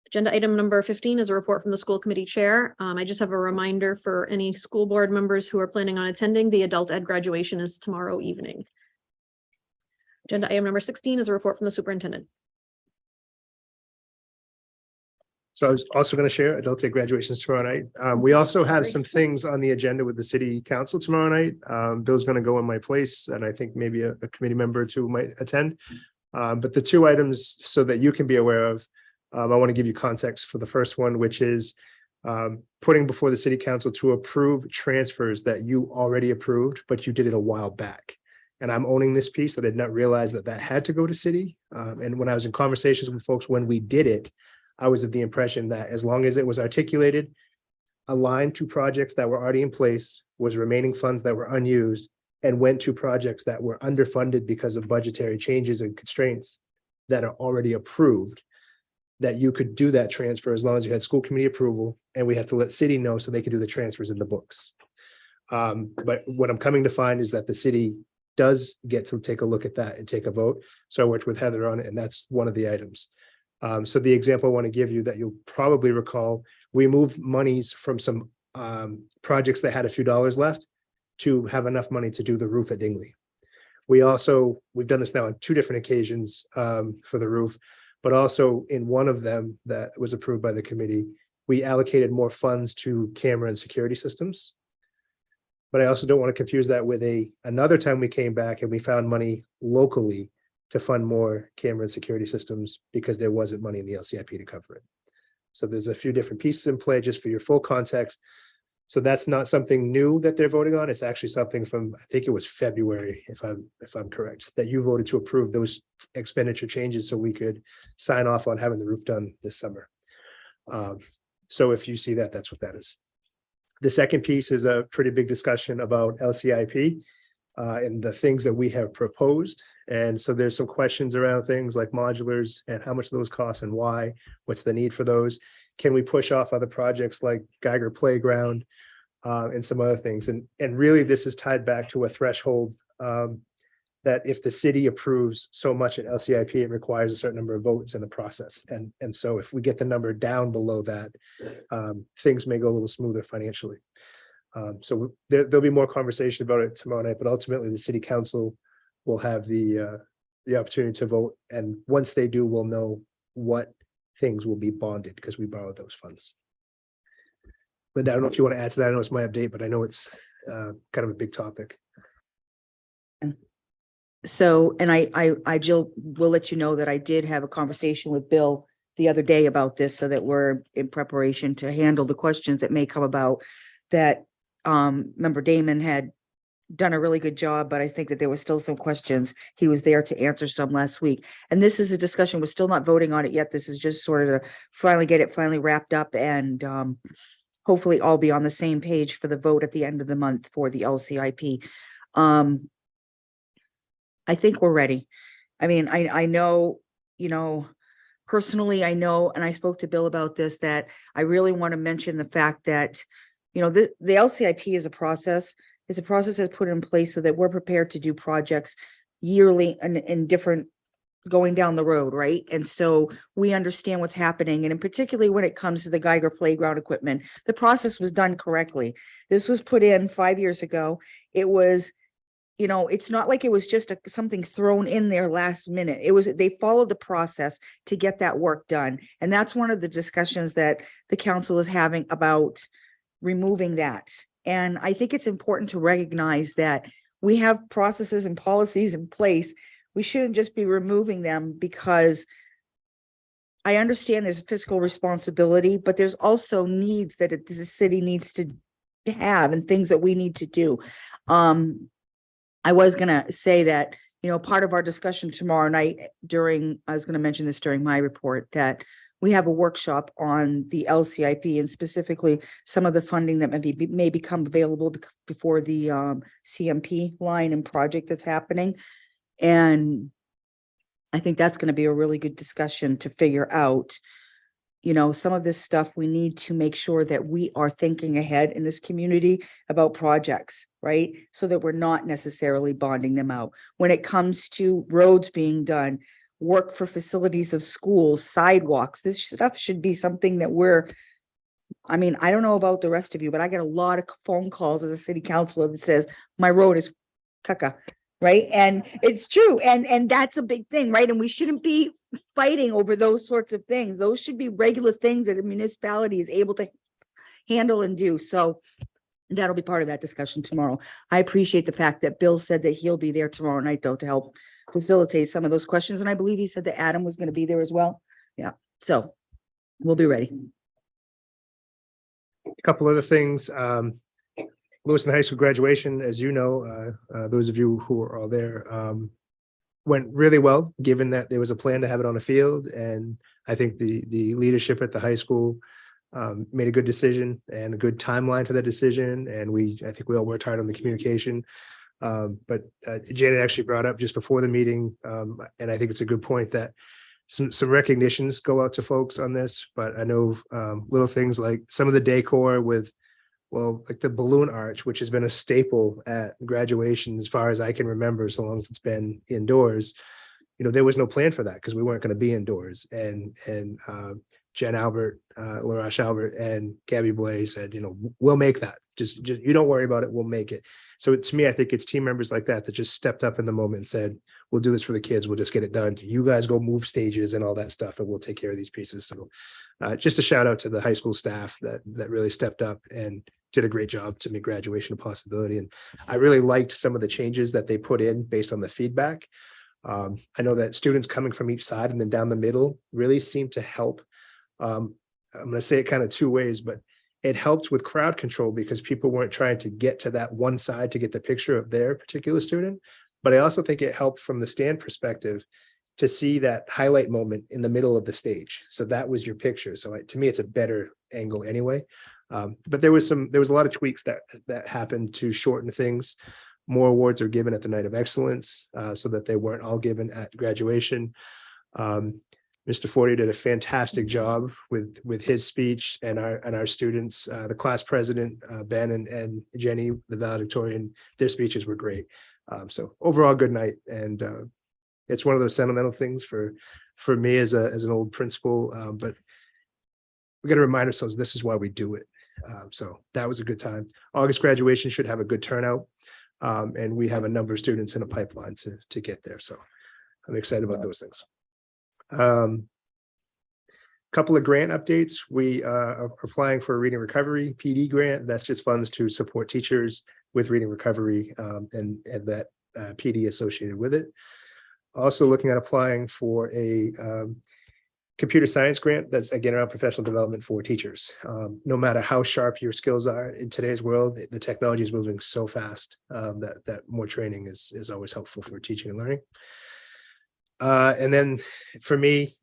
Agenda item number 15 is a report from the school committee chair. I just have a reminder for any school board members who are planning on attending. The adult ed graduation is tomorrow evening. Agenda item number 16 is a report from the superintendent. So I was also going to share adult ed graduations tomorrow night. We also have some things on the agenda with the city council tomorrow night. Bill's going to go in my place, and I think maybe a committee member or two might attend. But the two items, so that you can be aware of, I want to give you context for the first one, which is putting before the city council to approve transfers that you already approved, but you did it a while back. And I'm owning this piece that I did not realize that had to go to city. And when I was in conversations with folks, when we did it, I was of the impression that as long as it was articulated, aligned to projects that were already in place, was remaining funds that were unused, and went to projects that were underfunded because of budgetary changes and constraints that are already approved, that you could do that transfer as long as you had school committee approval, and we have to let city know so they can do the transfers in the books. But what I'm coming to find is that the city does get to take a look at that and take a vote. So I worked with Heather on it, and that's one of the items. So the example I want to give you that you'll probably recall, we moved monies from some projects that had a few dollars left to have enough money to do the roof at Dingley. We've done this now on two different occasions for the roof, but also in one of them that was approved by the committee, we allocated more funds to camera and security systems. But I also don't want to confuse that with another time we came back and we found money locally to fund more camera and security systems because there wasn't money in the LCIP to cover it. So there's a few different pieces in play just for your full context. So that's not something new that they're voting on. It's actually something from, I think it was February, if I'm correct, that you voted to approve those expenditure changes so we could sign off on having the roof done this summer. So if you see that, that's what that is. The second piece is a pretty big discussion about LCIP and the things that we have proposed. And so there's some questions around things like modulars and how much those cost and why, what's the need for those? Can we push off other projects like Geiger Playground and some other things? And really this is tied back to a threshold that if the city approves so much at LCIP, it requires a certain number of votes in the process. And so if we get the number down below that, things may go a little smoother financially. So there'll be more conversation about it tomorrow night, but ultimately the city council will have the opportunity to vote. And once they do, we'll know what things will be bonded because we borrowed those funds. Linda, I don't know if you want to add to that. I know it's my update, but I know it's kind of a big topic. So, and I Jill will let you know that I did have a conversation with Bill the other day about this so that we're in preparation to handle the questions that may come about that member Damon had done a really good job, but I think that there was still some questions. He was there to answer some last week. And this is a discussion. We're still not voting on it yet. This is just sort of to finally get it wrapped up and hopefully all be on the same page for the vote at the end of the month for the LCIP. I think we're ready. I mean, I know, personally, I know, and I spoke to Bill about this, that I really want to mention the fact that, the LCIP is a process. It's a process that's put in place so that we're prepared to do projects yearly and in different going down the road, right? And so we understand what's happening. And in particularly when it comes to the Geiger Playground equipment, the process was done correctly. This was put in 5 years ago. It was, it's not like it was just something thrown in there last minute. They followed the process to get that work done. And that's one of the discussions that the council is having about removing that. And I think it's important to recognize that we have processes and policies in place. We shouldn't just be removing them because I understand there's fiscal responsibility, but there's also needs that the city needs to have and things that we need to do. I was gonna say that, you know, part of our discussion tomorrow night I was gonna mention this during my report, that we have a workshop on the LCIP and specifically some of the funding that may become available before the CMP line and project that's happening. And I think that's going to be a really good discussion to figure out, you know, some of this stuff we need to make sure that we are thinking ahead in this community about projects, right? So that we're not necessarily bonding them out. When it comes to roads being done, work for facilities of schools, sidewalks, this stuff should be something that I mean, I don't know about the rest of you, but I get a lot of phone calls as a city councilor that says, my road is caca. Right. And it's true. And that's a big thing, right? And we shouldn't be fighting over those sorts of things. Those should be regular things that a municipality is able to handle and do. So that'll be part of that discussion tomorrow. I appreciate the fact that Bill said that he'll be there tomorrow night, though, to help facilitate some of those questions. And I believe he said that Adam was going to be there as well. Yeah. So we'll be ready. A couple other things. Lewiston High School graduation, as you know, those of you who were all there, went really well, given that there was a plan to have it on the field. And I think the leadership at the high school made a good decision and a good timeline for that decision. And I think we all worked hard on the communication. But Janet actually brought up just before the meeting, and I think it's a good point that some recognitions go out to folks on this. But I know little things like some of the decor with, well, like the balloon arch, which has been a staple at graduation as far as I can remember, so long as it's been indoors. You know, there was no plan for that because we weren't going to be indoors. And Jen Albert, LaRoche Albert, and Gabby Blay said, you know, we'll make that. Just you don't worry about it. We'll make it. So to me, I think it's team members like that just stepped up in the moment and said, we'll do this for the kids. We'll just get it done. You guys go move stages and all that stuff, and we'll take care of these pieces. So just a shout out to the high school staff that really stepped up and did a great job to make graduation a possibility. And I really liked some of the changes that they put in based on the feedback. I know that students coming from each side and then down the middle really seemed to help. I'm going to say it kind of two ways, but it helped with crowd control because people weren't trying to get to that one side to get the picture of their particular student. But I also think it helped from the stand perspective to see that highlight moment in the middle of the stage. So that was your picture. So to me, it's a better angle anyway. But there was a lot of tweaks that happened to shorten things. More awards are given at the Night of Excellence so that they weren't all given at graduation. Mr. Forty did a fantastic job with his speech and our students. The class president, Ben and Jenny, the valedictorian, their speeches were great. So overall, good night. And it's one of those sentimental things for me as an old principal. But we got to remind ourselves this is why we do it. So that was a good time. August graduation should have a good turnout. And we have a number of students in a pipeline to get there. So I'm excited about those things. Couple of grant updates. We are applying for a reading recovery PD grant. That's just funds to support teachers with reading recovery and that PD associated with it. Also looking at applying for a computer science grant that's again around professional development for teachers. No matter how sharp your skills are in today's world, the technology is moving so fast that more training is always helpful for teaching and learning. And then for me,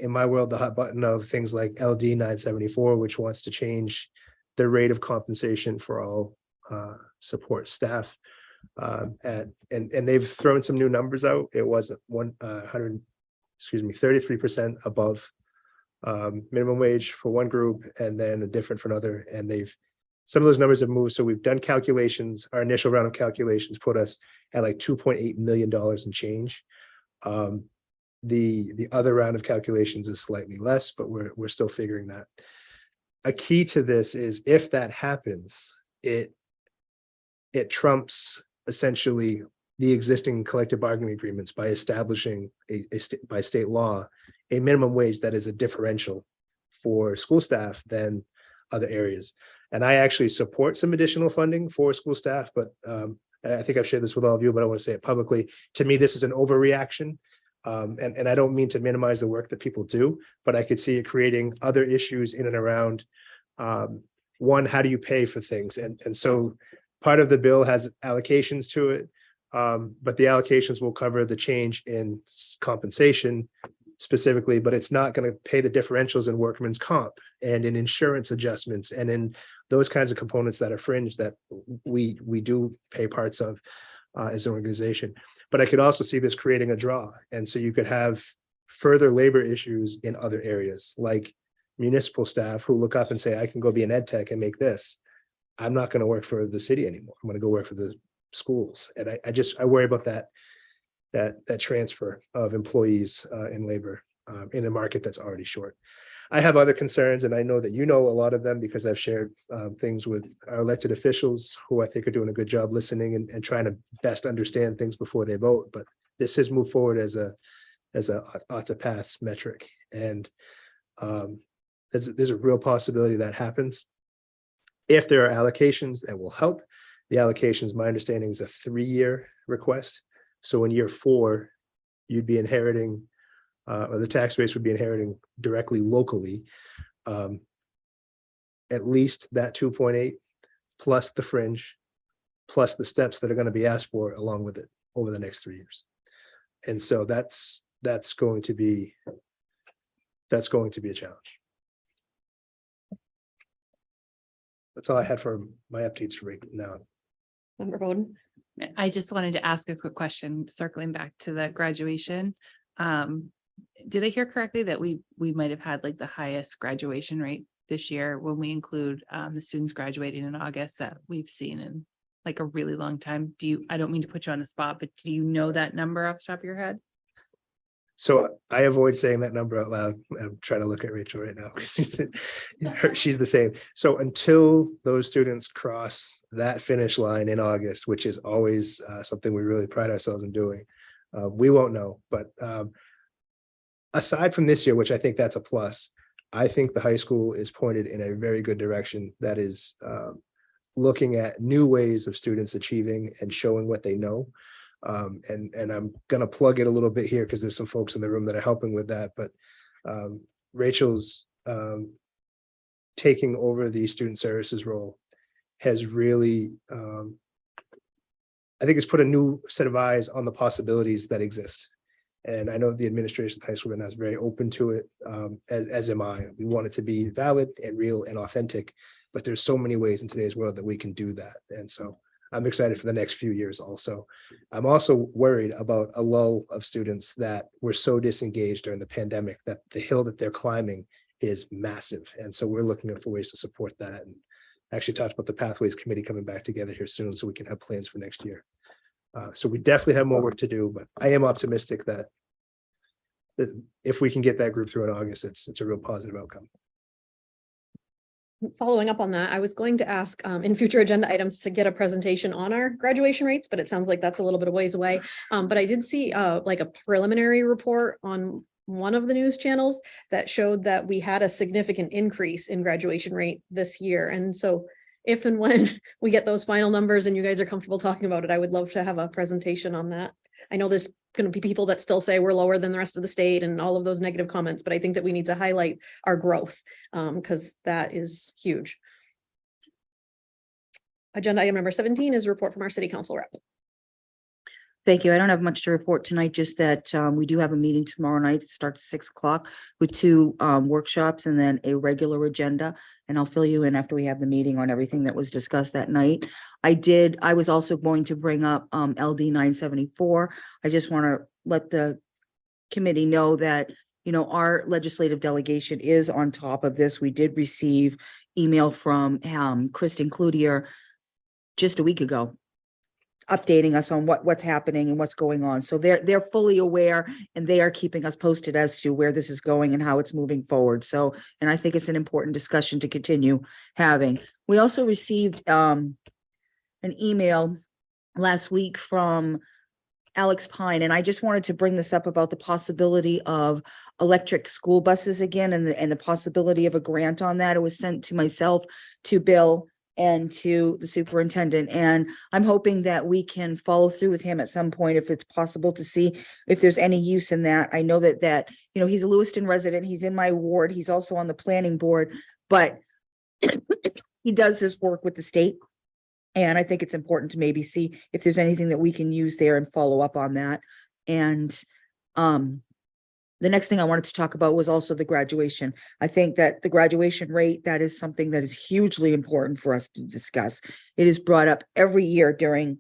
in my world, the hot button of things like LD 974, which wants to change the rate of compensation for all support staff. And they've thrown some new numbers out. It was 33% above minimum wage for one group and then a different for another. And some of those numbers have moved. So we've done calculations. Our initial round of calculations put us at like $2.8 million in change. The other round of calculations is slightly less, but we're still figuring that. A key to this is if that happens, it trumps essentially the existing collective bargaining agreements by establishing by state law a minimum wage that is a differential for school staff than other areas. And I actually support some additional funding for school staff, but and I think I've shared this with all of you, but I want to say it publicly. To me, this is an overreaction. And I don't mean to minimize the work that people do, but I could see it creating other issues in and around. One, how do you pay for things? And so part of the bill has allocations to it. But the allocations will cover the change in compensation specifically, but it's not going to pay the differentials in workman's comp and in insurance adjustments and in those kinds of components that are fringe that we do pay parts of as an organization. But I could also see this creating a draw. And so you could have further labor issues in other areas, like municipal staff who look up and say, I can go be an ed tech and make this. I'm not going to work for the city anymore. I'm going to go work for the schools. And I worry about that transfer of employees in labor in a market that's already short. I have other concerns, and I know that you know a lot of them because I've shared things with our elected officials who I think are doing a good job listening and trying to best understand things before they vote. But this has moved forward as a ought to pass metric, and there's a real possibility that happens. If there are allocations that will help, the allocations, my understanding, is a 3-year request. So in year 4, you'd be inheriting, or the tax base would be inheriting directly locally, at least that 2.8 plus the fringe, plus the steps that are going to be asked for along with it over the next 3 years. And so that's going to be a challenge. That's all I had for my updates for right now. Member Bowden? I just wanted to ask a quick question, circling back to the graduation. Did I hear correctly that we might have had like the highest graduation rate this year when we include the students graduating in August that we've seen in like a really long time? I don't mean to put you on the spot, but do you know that number off the top of your head? So I avoid saying that number out loud. I'm trying to look at Rachel right now. She's the same. So until those students cross that finish line in August, which is always something we really pride ourselves in doing, we won't know. But aside from this year, which I think that's a plus, I think the high school is pointed in a very good direction. That is looking at new ways of students achieving and showing what they know. And I'm going to plug it a little bit here because there's some folks in the room that are helping with that. But Rachel's taking over the student services role has really, I think it's put a new set of eyes on the possibilities that exist. And I know the administration of high school right now is very open to it, as am I. We want it to be valid and real and authentic, but there's so many ways in today's world that we can do that. And so I'm excited for the next few years also. I'm also worried about a lull of students that were so disengaged during the pandemic that the hill that they're climbing is massive. And so we're looking for ways to support that. And actually talked about the Pathways Committee coming back together here soon so we can have plans for next year. So we definitely have more work to do, but I am optimistic that if we can get that group through in August, it's a real positive outcome. Following up on that, I was going to ask in future agenda items to get a presentation on our graduation rates, but it sounds like that's a little bit of ways away. But I did see like a preliminary report on one of the news channels that showed that we had a significant increase in graduation rate this year. And so if and when we get those final numbers and you guys are comfortable talking about it, I would love to have a presentation on that. I know there's going to be people that still say we're lower than the rest of the state and all of those negative comments, but I think that we need to highlight our growth because that is huge. Agenda item number 17 is a report from our city council rep. Thank you. I don't have much to report tonight, just that we do have a meeting tomorrow night. It starts at 6 o'clock with 2 workshops and then a regular agenda. And I'll fill you in after we have the meeting on everything that was discussed that night. I was also going to bring up LD 974. I just want to let the committee know that, you know, our legislative delegation is on top of this. We did receive email from Kristen Cloutier just a week ago, updating us on what's happening and what's going on. So they're fully aware and they are keeping us posted as to where this is going and how it's moving forward. So, and I think it's an important discussion to continue having. We also received an email last week from Alex Pine, and I just wanted to bring this up about the possibility of electric school buses again and the possibility of a grant on that. It was sent to myself, to Bill, and to the superintendent. And I'm hoping that we can follow through with him at some point if it's possible to see if there's any use in that. I know that, you know, he's a Lewiston resident. He's in my ward. He's also on the planning board, but he does this work with the state. And I think it's important to maybe see if there's anything that we can use there and follow up on that. And the next thing I wanted to talk about was also the graduation. I think that the graduation rate, that is something that is hugely important for us to discuss. It is brought up every year during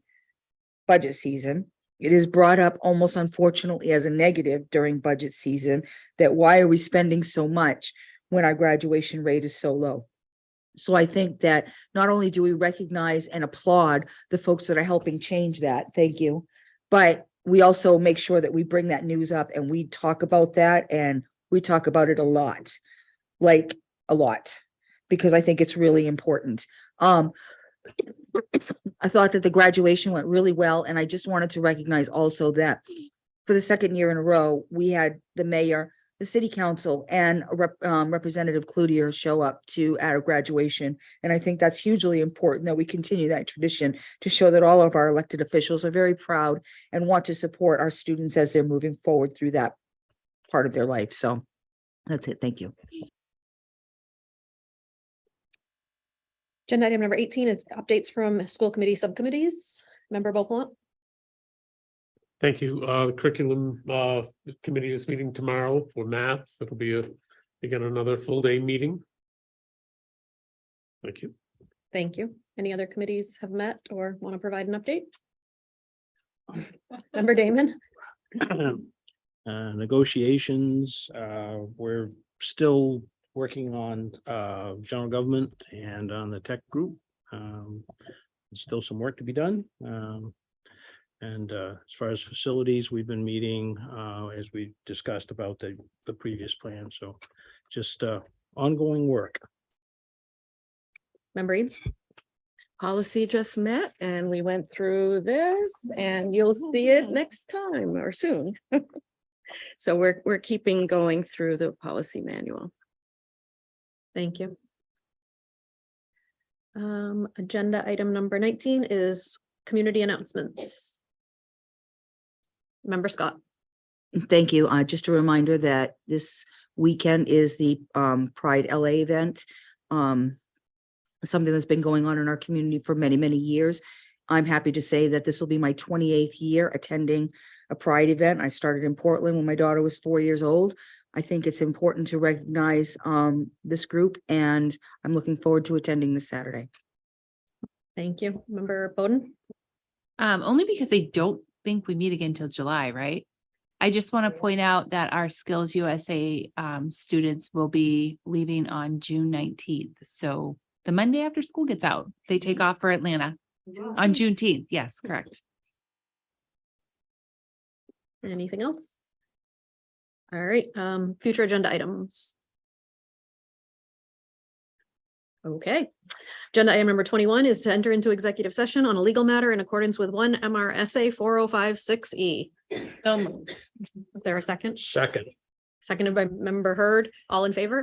budget season. It is brought up almost unfortunately as a negative during budget season, that why are we spending so much when our graduation rate is so low? So I think that not only do we recognize and applaud the folks that are helping change that, thank you, but we also make sure that we bring that news up and we talk about that, and we talk about it a lot, like a lot, because I think it's really important. I thought that the graduation went really well, and I just wanted to recognize also that for the second year in a row, we had the mayor, the city council, and Representative Cloutier show up to our graduation. And I think that's hugely important that we continue that tradition to show that all of our elected officials are very proud and want to support our students as they're moving forward through that part of their life. So that's it. Thank you. Agenda item number 18 is updates from school committee subcommittees. Member Beauplan. Thank you. The curriculum committee is meeting tomorrow for math. It'll be again, another full day meeting. Thank you. Thank you. Any other committees have met or want to provide an update? Member Damon. Negotiations, we're still working on general government and on the tech group. Still some work to be done. And as far as facilities, we've been meeting as we discussed about the previous plan. So just ongoing work. Member Eames. Policy just met and we went through this, and you'll see it next time or soon. So we're keeping going through the policy manual. Thank you. Agenda item number 19 is community announcements. Member Scott. Thank you. Just a reminder that this weekend is the Pride LA event. Something that's been going on in our community for many, many years. I'm happy to say that this will be my 28th year attending a Pride event. I started in Portland when my daughter was 4 years old. I think it's important to recognize this group, and I'm looking forward to attending this Saturday. Thank you. Member Bowden. Only because I don't think we meet again until July, right? I just want to point out that our Skills USA students will be leaving on June 19th. So the Monday after school gets out, they take off for Atlanta on Juneteenth. Yes, correct. Anything else? All right, future agenda items. Okay. Agenda item number 21 is to enter into executive session on a legal matter in accordance with 1 MRSA 4056E. Is there a second? Second. Seconded by member Hurd. All in favor?